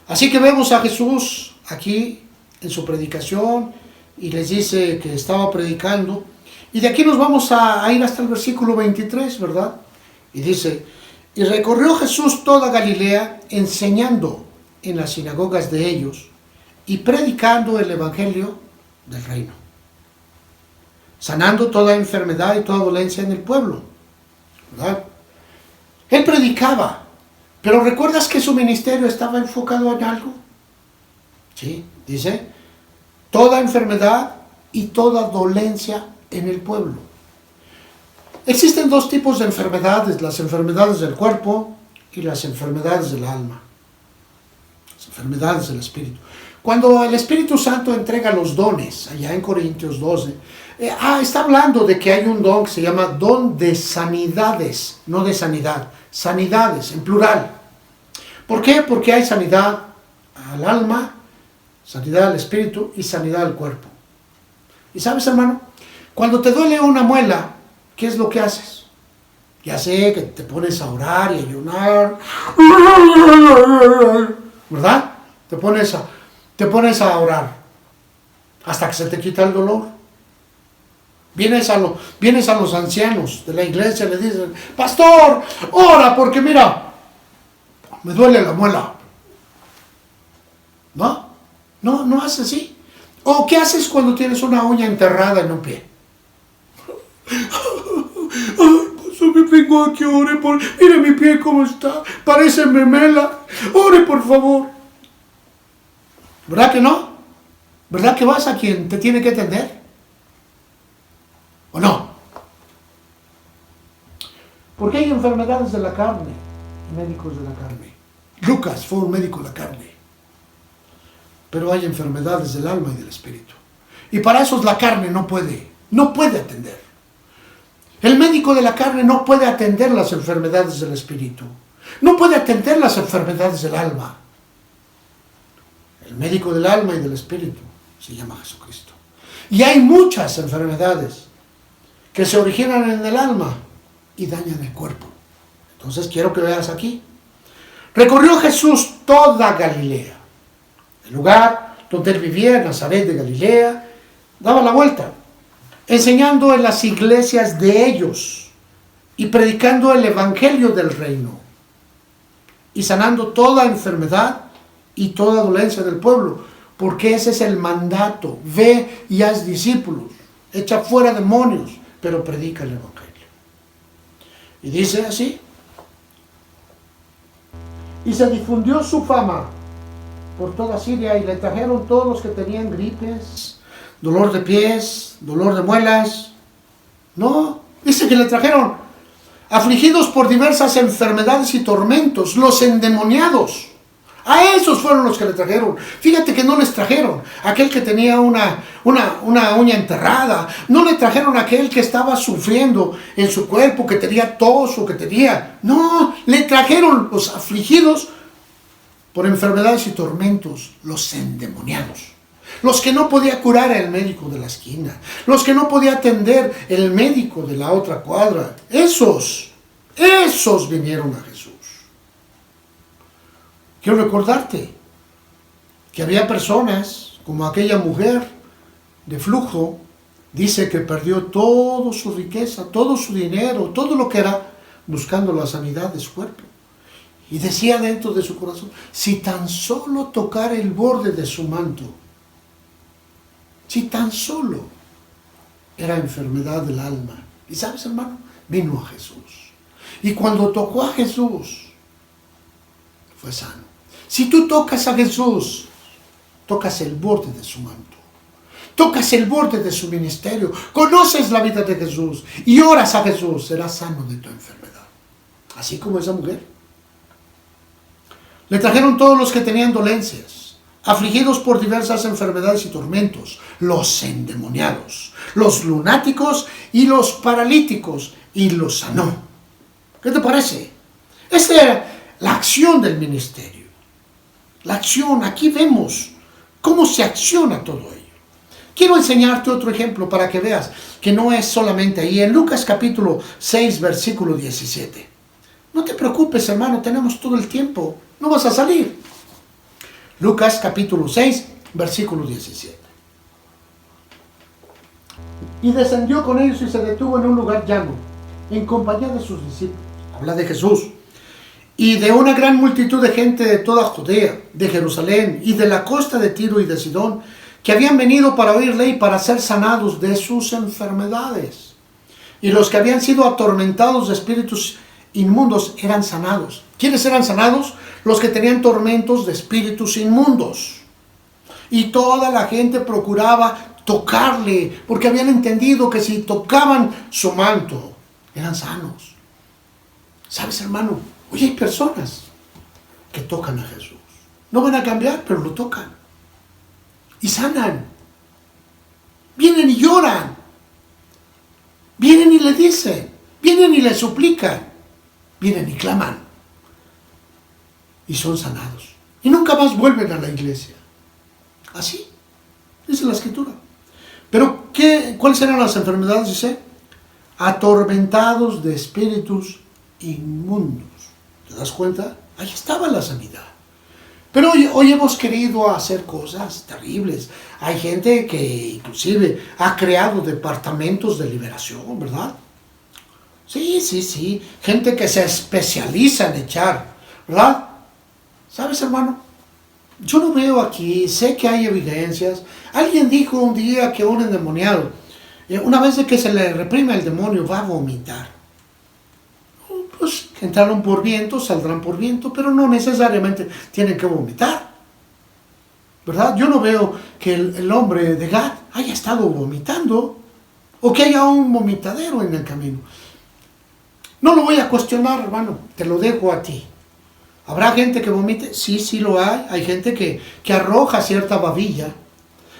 Así que vemos a Jesús aquí en su predicación y les dice que estaba predicando. Y de aquí nos vamos a ir hasta el versículo 23, ¿verdad? Y dice, y recorrió Jesús toda Galilea enseñando en las sinagogas de ellos y predicando el evangelio del reino, sanando toda enfermedad y toda dolencia en el pueblo, ¿verdad? Él predicaba, pero ¿recuerdas que su ministerio estaba enfocado en algo? Sí, dice, toda enfermedad y toda dolencia en el pueblo. Existen dos tipos de enfermedades, las enfermedades del cuerpo y las enfermedades del alma, las enfermedades del espíritu. Cuando el Espíritu Santo entrega los dones, allá en Corintios 12, está hablando de que hay un don que se llama don de sanidades, no de sanidad, sanidades en plural. ¿Por qué? Porque hay sanidad al alma, sanidad al espíritu y sanidad al cuerpo. ¿Y sabes, hermano? Cuando te duele una muela, ¿qué es lo que haces? Ya sé que te pones a orar y ayunar, ¿verdad? Te pones a orar hasta que se te quita el dolor. Vienes a los ancianos de la iglesia y le dicen, pastor, ora porque mira, me duele la muela. No haces así. ¿O qué haces cuando tienes una uña enterrada en un pie? Ay, pastor, me vengo aquí, ore por... Mire mi pie cómo está, parece memela. Ore por favor. ¿Verdad que no? ¿Verdad que vas a quien te tiene que atender? ¿O no? Porque hay enfermedades de la carne, médicos de la carne. Lucas fue un médico de la carne. Pero hay enfermedades del alma y del espíritu. Y para eso la carne no puede atender. El médico de la carne no puede atender las enfermedades del espíritu. No puede atender las enfermedades del alma. El médico del alma y del espíritu se llama Jesucristo. Y hay muchas enfermedades que se originan en el alma y dañan el cuerpo. Entonces quiero que veas aquí. Recorrió Jesús toda Galilea. El lugar donde él vivía, en Nazaret de Galilea, daba la vuelta, enseñando en las iglesias de ellos y predicando el evangelio del reino y sanando toda enfermedad y toda dolencia del pueblo, porque ese es el mandato. Ve y haz discípulos, echa fuera demonios, pero predica el evangelio. Y dice así: y se difundió su fama por toda Siria, y le trajeron todos los que tenían gripes, dolor de pies, dolor de muelas. No, dice que le trajeron afligidos por diversas enfermedades y tormentos, los endemoniados. A esos fueron los que le trajeron. Fíjate que no les trajeron aquel que tenía una uña enterrada. No le trajeron aquel que estaba sufriendo en su cuerpo, que tenía tos o que tenía... No, le trajeron los afligidos por enfermedades y tormentos, los endemoniados. Los que no podía curar el médico de la esquina. Los que no podía atender el médico de la otra cuadra. Esos vinieron a Jesús. Quiero recordarte que había personas, como aquella mujer de flujo, dice que perdió toda su riqueza, todo su dinero, todo lo que era, buscando la sanidad de su cuerpo. Y decía dentro de su corazón, si tan solo tocara el borde de su manto, si tan solo era enfermedad del alma. Y sabes, hermano, vino a Jesús. Y cuando tocó a Jesús, fue sano. Si tú tocas a Jesús, tocas el borde de su manto, tocas el borde de su ministerio, conoces la vida de Jesús y oras a Jesús, serás sano de tu enfermedad. Así como esa mujer. Le trajeron todos los que tenían dolencias, afligidos por diversas enfermedades y tormentos, los endemoniados, los lunáticos y los paralíticos, y los sanó. ¿Qué te parece? Esta era la acción del ministerio. La acción, aquí vemos cómo se acciona todo ello. Quiero enseñarte otro ejemplo para que veas que no es solamente ahí. En Lucas capítulo 6, versículo 17. No te preocupes, hermano, tenemos todo el tiempo. No vas a salir. Lucas capítulo 6, versículo 17. Y descendió con ellos y se detuvo en un lugar llano, en compañía de sus discípulos. Habla de Jesús. Y de una gran multitud de gente de toda Judea, de Jerusalén y de la costa de Tiro y de Sidón, que habían venido para oírle y para ser sanados de sus enfermedades. Y los que habían sido atormentados de espíritus inmundos eran sanados. ¿Quiénes eran sanados? Los que tenían tormentos de espíritus inmundos. Y toda la gente procuraba tocarle, porque habían entendido que si tocaban su manto, eran sanos. ¿Sabes, hermano? Hoy hay personas que tocan a Jesús. No van a cambiar, pero lo tocan. Y sanan. Vienen y lloran. Vienen y le dicen. Vienen y le suplican. Vienen y claman. Y son sanados. Y nunca más vuelven a la iglesia. Así dice la Escritura. Pero ¿cuáles eran las enfermedades? Dice, atormentados de espíritus inmundos. ¿Te das cuenta? Ahí estaba la sanidad. Pero hoy hemos querido hacer cosas terribles. Hay gente que inclusive ha creado departamentos de liberación, ¿verdad? Sí. Gente que se especializa en echar, ¿verdad? ¿Sabes, hermano? Yo lo veo aquí, sé que hay evidencias. Alguien dijo un día que un endemoniado, una vez de que se le reprime el demonio, va a vomitar. Pues que entraron por viento, saldrán por viento, pero no necesariamente tienen que vomitar, ¿verdad? Yo no veo que el hombre de Gad haya estado vomitando o que haya un vomitadero en el camino. No lo voy a cuestionar, hermano, te lo dejo a ti. ¿Habrá gente que vomite? Sí lo hay. Hay gente que arroja cierta babilla.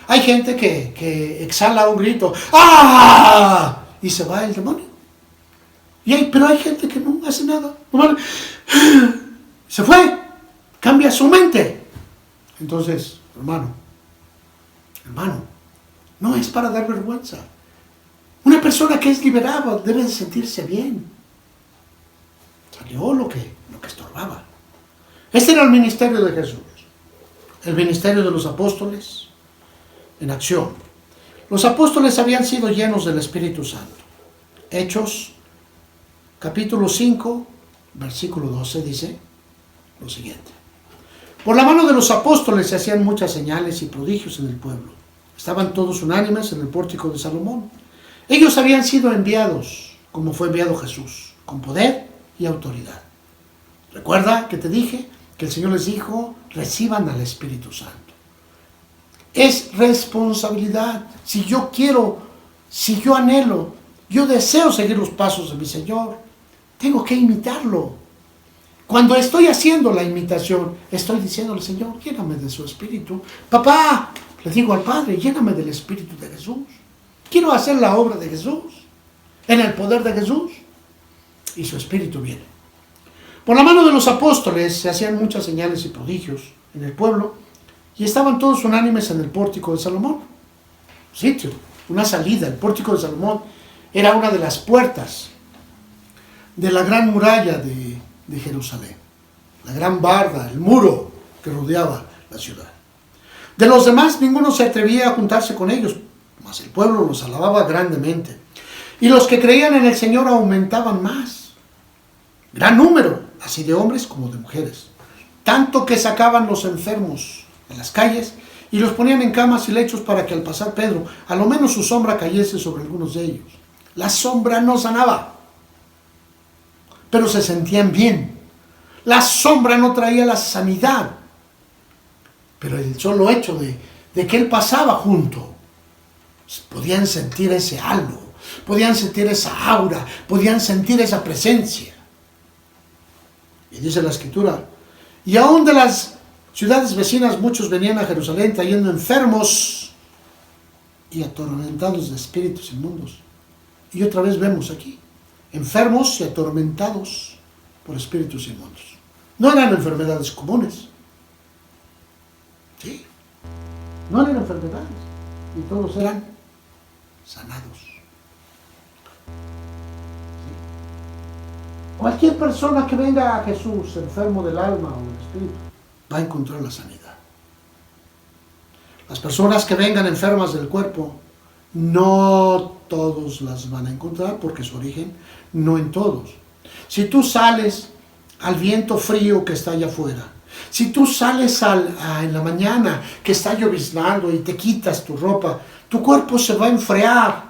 Hay gente que exhala un grito, ¡ah! Y se va el demonio. Pero hay gente que no hace nada. Se fue. Cambia su mente. Entonces, hermano, no es para dar vergüenza. Una persona que es liberada debe de sentirse bien. Salió lo que estorbaba. Este era el ministerio de Jesús. El ministerio de los apóstoles en acción. Los apóstoles habían sido llenos del Espíritu Santo. Hechos capítulo 5, versículo 12 dice lo siguiente. Por la mano de los apóstoles se hacían muchas señales y prodigios en el pueblo. Estaban todos unánimes en el pórtico de Salomón. Ellos habían sido enviados, como fue enviado Jesús, con poder y autoridad. Recuerda que te dije que el Señor les dijo, reciban al Espíritu Santo. Es responsabilidad. Si yo quiero, si yo anhelo, yo deseo seguir los pasos de mi Señor, tengo que imitarlo. Cuando estoy haciendo la imitación, estoy diciéndole, Señor, lléname de su Espíritu. Papá, le digo al Padre, lléname del Espíritu de Jesús. Quiero hacer la obra de Jesús, en el poder de Jesús. Y su Espíritu viene. Por la mano de los apóstoles se hacían muchas señales y prodigios en el pueblo, y estaban todos unánimes en el pórtico de Salomón. Sitio, una salida. El pórtico de Salomón era una de las puertas de la gran muralla de Jerusalén. La gran barda, el muro que rodeaba la ciudad. De los demás, ninguno se atrevía a juntarse con ellos, mas el pueblo los alababa grandemente. Y los que creían en el Señor aumentaban más. Gran número, así de hombres como de mujeres. Tanto que sacaban los enfermos de las calles y los ponían en camas y lechos para que al pasar Pedro, a lo menos su sombra cayese sobre algunos de ellos. La sombra no sanaba, pero se sentían bien. La sombra no traía la sanidad, pero el solo hecho de que él pasaba junto, podían sentir ese halo, podían sentir esa aura, podían sentir esa presencia. Y dice la Escritura, y aún de las ciudades vecinas muchos venían a Jerusalén trayendo enfermos y atormentados de espíritus inmundos. Y otra vez vemos aquí, enfermos y atormentados por espíritus inmundos. No eran enfermedades comunes. Sí, no eran enfermedades. Y todos eran sanados. ¿Sí? Cualquier persona que venga a Jesús enfermo del alma o del espíritu va a encontrar la sanidad. Las personas que vengan enfermas del cuerpo, no todos las van a encontrar porque su origen no en todos. Si tú sales al viento frío que está allá afuera, si tú sales en la mañana que está lloviznando y te quitas tu ropa, tu cuerpo se va a enfriar.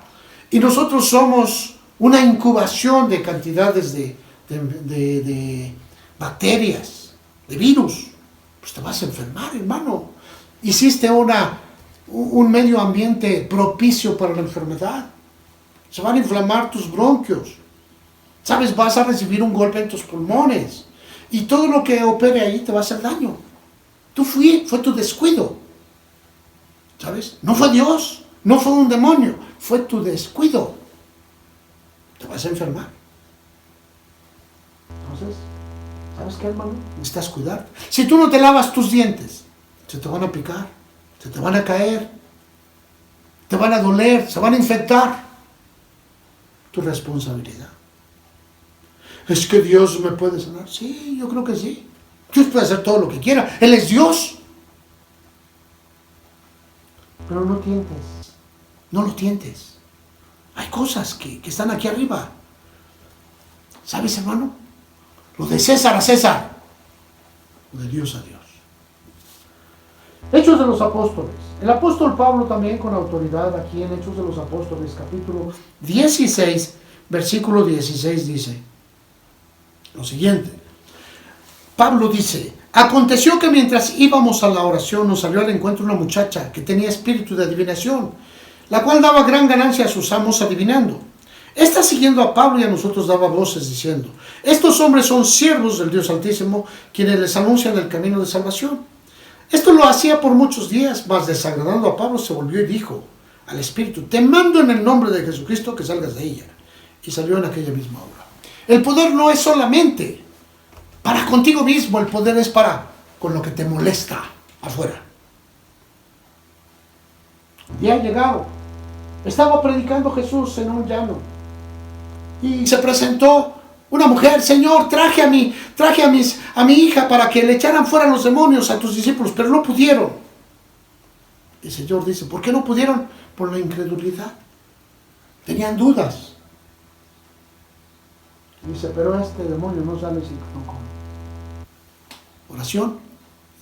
Y nosotros somos una incubación de cantidades de bacterias, de virus. Pues te vas a enfermar, hermano. Hiciste un medio ambiente propicio para la enfermedad. Se van a inflamar tus bronquios. ¿Sabes? Vas a recibir un golpe en tus pulmones. Y todo lo que opere ahí te va a hacer daño. Fue tu descuido. ¿Sabes? No fue Dios, no fue un demonio, fue tu descuido. Te vas a enfermar. Entonces, ¿sabes qué, hermano? Necesitas cuidarte. Si tú no te lavas tus dientes, se te van a picar, se te van a caer, te van a doler, se van a infectar. tu responsabilidad. ¿Es que Dios me puede sanar? Sí, yo creo que sí. Dios puede hacer todo lo que quiera. Él es Dios. Pero no tientes. No lo tientes. Hay cosas que están aquí arriba. ¿Sabes, hermano? Lo de César a César. Lo de Dios a Dios. Hechos de los Apóstoles. El apóstol Pablo también con autoridad aquí en Hechos de los Apóstoles, capítulo 16, versículo 16 dice lo siguiente. Pablo dice: aconteció que mientras íbamos a la oración nos salió al encuentro una muchacha que tenía espíritu de adivinación, la cual daba gran ganancia a sus amos adivinando. Esta, siguiendo a Pablo y a nosotros, daba voces diciendo: estos hombres son siervos del Dios Altísimo, quienes les anuncian el camino de salvación. Esto lo hacía por muchos días, mas desagradando a Pablo se volvió y dijo al espíritu: te mando en el nombre de Jesucristo que salgas de ella. Y salió en aquella misma hora. El poder no es solamente para contigo mismo, el poder es para con lo que te molesta afuera. Ya ha llegado. Estaba predicando Jesús en un llano y se presentó una mujer: Señor, traje a mi hija para que le echaran fuera los demonios a tus discípulos, pero no pudieron. Y el Señor dice: ¿por qué no pudieron? Por la incredulidad. Tenían dudas. Dice: pero este demonio no sale si no come. Oración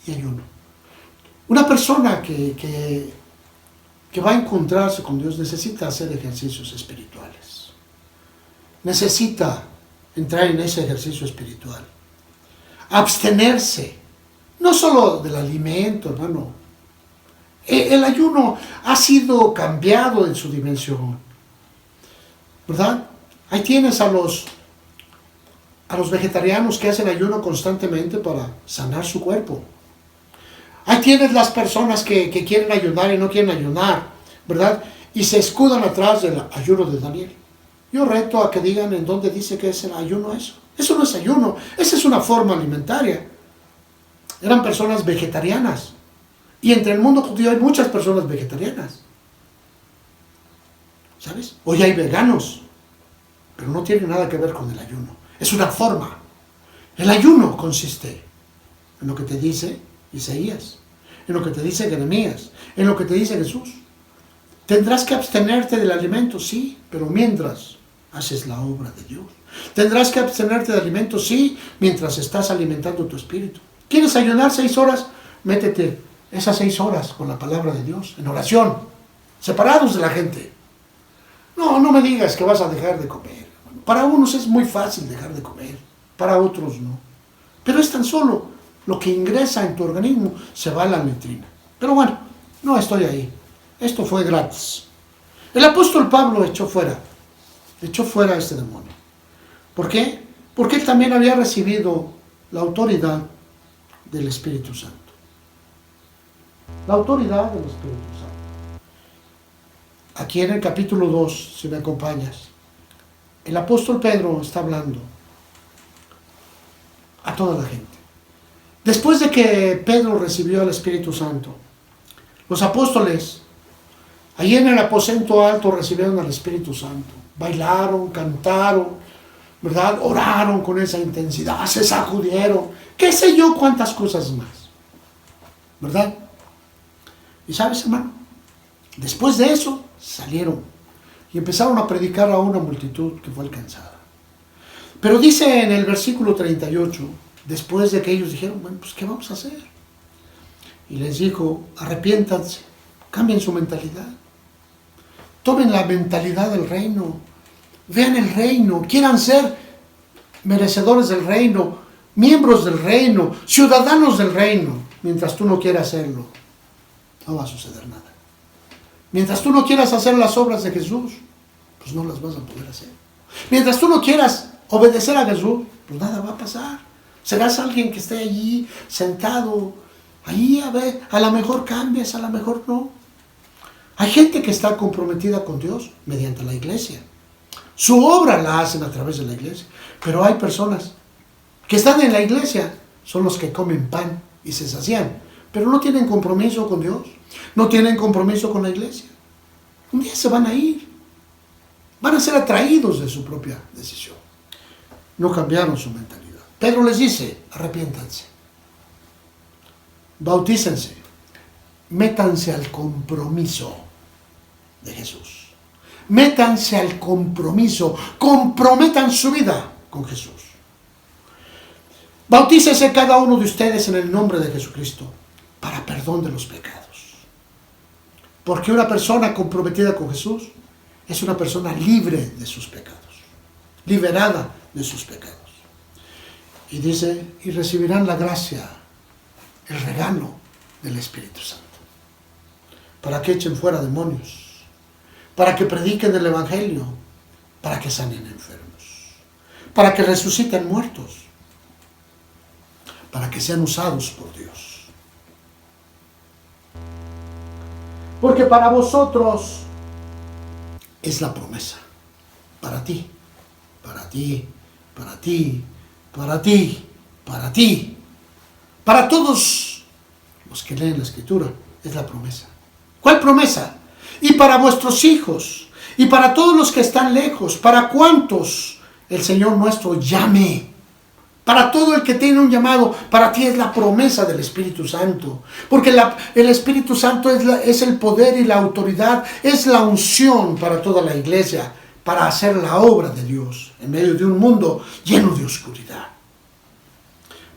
y ayuno. Una persona que va a encontrarse con Dios necesita hacer ejercicios espirituales. Necesita entrar en ese ejercicio espiritual. Abstenerse. No solo del alimento, hermano. El ayuno ha sido cambiado en su dimensión. ¿Verdad? Ahí tienes a los vegetarianos que hacen ayuno constantemente para sanar su cuerpo. Ahí tienes las personas que quieren ayunar y no quieren ayunar, ¿verdad? Y se escudan atrás del ayuno de Daniel. Yo reto a que digan en dónde dice que es el ayuno eso. Eso no es ayuno, esa es una forma alimentaria. Eran personas vegetarianas. Y entre el mundo judío hay muchas personas vegetarianas. ¿Sabes? Hoy hay veganos, pero no tiene nada que ver con el ayuno. Es una forma. El ayuno consiste en lo que te dice Isaías, en lo que te dice Jeremías, en lo que te dice Jesús. Tendrás que abstenerte del alimento, sí, pero mientras haces la obra de Dios. Tendrás que abstenerte de alimento, sí, mientras estás alimentando tu espíritu. ¿Quieres ayunar 6 horas? Métete esas 6 horas con la palabra de Dios, en oración, separados de la gente. No me digas que vas a dejar de comer. Para unos es muy fácil dejar de comer, para otros no. Pero es tan solo lo que ingresa en tu organismo se va a la letrina. Pero bueno, no estoy ahí. Esto fue gratis. El apóstol Pablo echó fuera a este demonio. ¿Por qué? Porque él también había recibido la autoridad del Espíritu Santo. La autoridad del Espíritu Santo. Aquí en el capítulo 2, si me acompañas, el apóstol Pedro está hablando a toda la gente. Después de que Pedro recibió el Espíritu Santo, los apóstoles, allí en el aposento alto, recibieron al Espíritu Santo. Bailaron, cantaron, ¿verdad? Oraron con esa intensidad, se sacudieron, qué sé yo cuántas cosas más, ¿verdad? Y sabes, hermano, después de eso salieron y empezaron a predicar a una multitud que fue alcanzada. Pero dice en el versículo 38, después de que ellos dijeron: bueno, pues ¿qué vamos a hacer? Y les dijo: arrepiéntanse, cambien su mentalidad, tomen la mentalidad del reino, vean el reino, quieran ser merecedores del reino, miembros del reino, ciudadanos del reino. Mientras tú no quieras hacerlo, no va a suceder nada. Mientras tú no quieras hacer las obras de Jesús, pues no las vas a poder hacer. Mientras tú no quieras obedecer a Jesús, pues nada va a pasar. Serás alguien que esté allí sentado, ahí a ver, a lo mejor cambias, a lo mejor no. Hay gente que está comprometida con Dios mediante la iglesia. Su obra la hacen a través de la iglesia. Pero hay personas que están en la iglesia, son los que comen pan y se sacian, pero no tienen compromiso con Dios, no tienen compromiso con la iglesia. Un día se van a ir. Van a ser atraídos de su propia decisión. No cambiaron su mentalidad. Pedro les dice, arrepiéntanse, bautícense, métanse al compromiso de Jesús. Métanse al compromiso, comprometan su vida con Jesús. Bautícese cada uno de ustedes en el nombre de Jesucristo para perdón de los pecados. Porque una persona comprometida con Jesús es una persona libre de sus pecados, liberada de sus pecados. Y dice, y recibirán la gracia, el regalo del Espíritu Santo, para que echen fuera demonios, para que prediquen el Evangelio, para que sanen enfermos, para que resuciten muertos, para que sean usados por Dios. Porque para vosotros es la promesa, para ti, para ti, para ti, para ti, para ti, para todos los que leen la Escritura, es la promesa. ¿Cuál promesa? Y para vuestros hijos, y para todos los que están lejos, para cuantos el Señor nuestro llame. Para todo el que tiene un llamado, para ti es la promesa del Espíritu Santo. Porque el Espíritu Santo es el poder y la autoridad, es la unción para toda la iglesia, para hacer la obra de Dios en medio de un mundo lleno de oscuridad.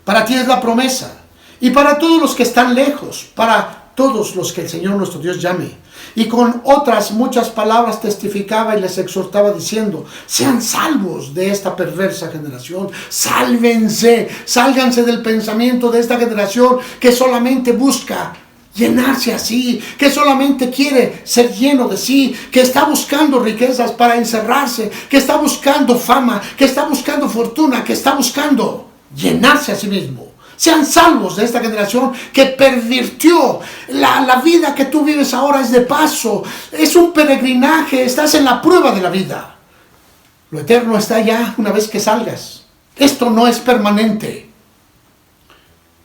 Para ti es la promesa. Y para todos los que están lejos, para todos los que el Señor nuestro Dios llame. Y con otras muchas palabras testificaba y les exhortaba diciendo, sean salvos de esta perversa generación, sálvense, sálganse del pensamiento de esta generación que solamente busca llenarse así, que solamente quiere ser lleno de sí, que está buscando riquezas para encerrarse, que está buscando fama, que está buscando fortuna, que está buscando llenarse a sí mismo. Sean salvos de esta generación que pervirtió. La vida que tú vives ahora es de paso, es un peregrinaje, estás en la prueba de la vida. Lo eterno está ya una vez que salgas. Esto no es permanente.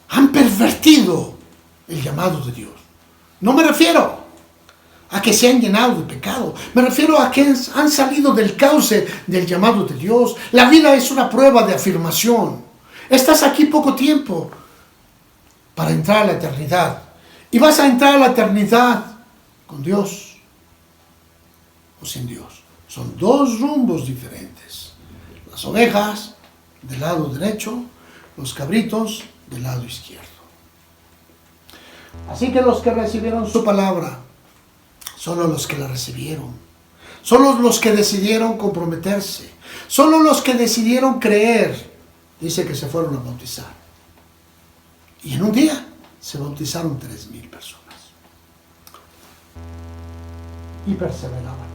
Han pervertido el llamado de Dios. No me refiero a que se han llenado de pecado, me refiero a que han salido del cauce del llamado de Dios. La vida es una prueba de afirmación. Estás aquí poco tiempo para entrar a la eternidad. Y vas a entrar a la eternidad con Dios o sin Dios. Son dos rumbos diferentes. Las ovejas del lado derecho, los cabritos del lado izquierdo. Así que los que recibieron su palabra, solo los que la recibieron, solo los que decidieron comprometerse, solo los que decidieron creer, dice que se fueron a bautizar. Y en un día se bautizaron 3,000 personas. Y perseveraban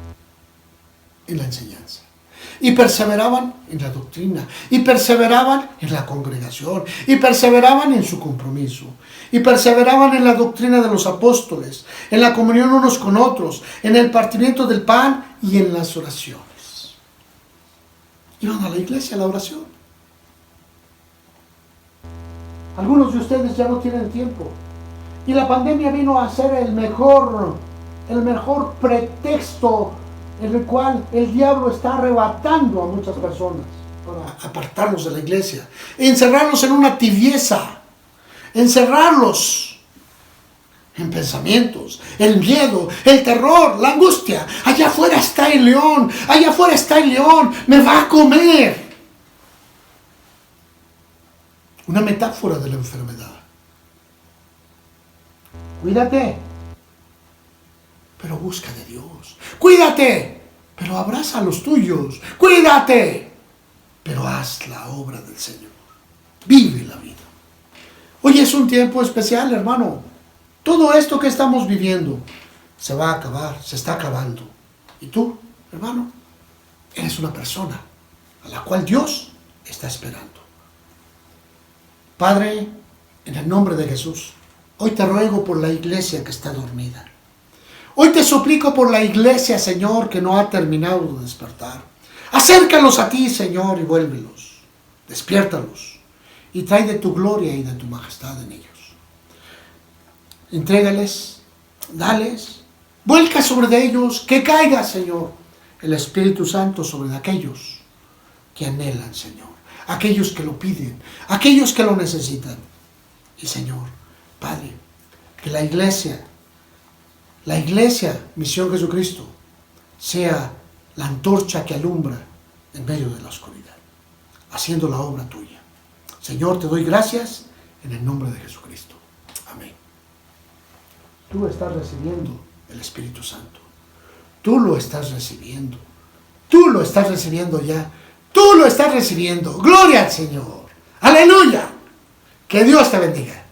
en la enseñanza. Y perseveraban en la doctrina. Y perseveraban en la congregación. Y perseveraban en su compromiso. Y perseveraban en la doctrina de los apóstoles. En la comunión unos con otros. En el partimiento del pan y en las oraciones. Iban a la iglesia a la oración. Algunos de ustedes ya no tienen tiempo. Y la pandemia vino a ser el mejor pretexto en el cual el diablo está arrebatando a muchas personas para apartarlos de la iglesia, encerrarlos en una tibieza, encerrarlos en pensamientos, el miedo, el terror, la angustia. Allá afuera está el león, allá afuera está el león, me va a comer. Una metáfora de la enfermedad. Cuídate, pero busca de Dios. Cuídate, pero abraza a los tuyos. Cuídate, pero haz la obra del Señor. Vive la vida. Hoy es un tiempo especial, hermano. Todo esto que estamos viviendo se va a acabar, se está acabando. Y tú, hermano, eres una persona a la cual Dios está esperando. Padre, en el nombre de Jesús, hoy te ruego por la iglesia que está dormida. Hoy te suplico por la iglesia, Señor, que no ha terminado de despertar. Acércalos a ti, Señor, y vuélvelos. Despiértalos y trae de tu gloria y de tu majestad en ellos. Entrégales, dales, vuelca sobre ellos, que caiga, Señor, el Espíritu Santo sobre aquellos que anhelan, Señor, aquellos que lo piden, aquellos que lo necesitan. Y Señor, Padre, que la iglesia, Misión Jesucristo, sea la antorcha que alumbra en medio de la oscuridad, haciendo la obra tuya. Señor, te doy gracias en el nombre de Jesucristo. Amén. Tú estás recibiendo el Espíritu Santo. Tú lo estás recibiendo. Tú lo estás recibiendo ya. Tú lo estás recibiendo. Gloria al Señor. Aleluya. Que Dios te bendiga.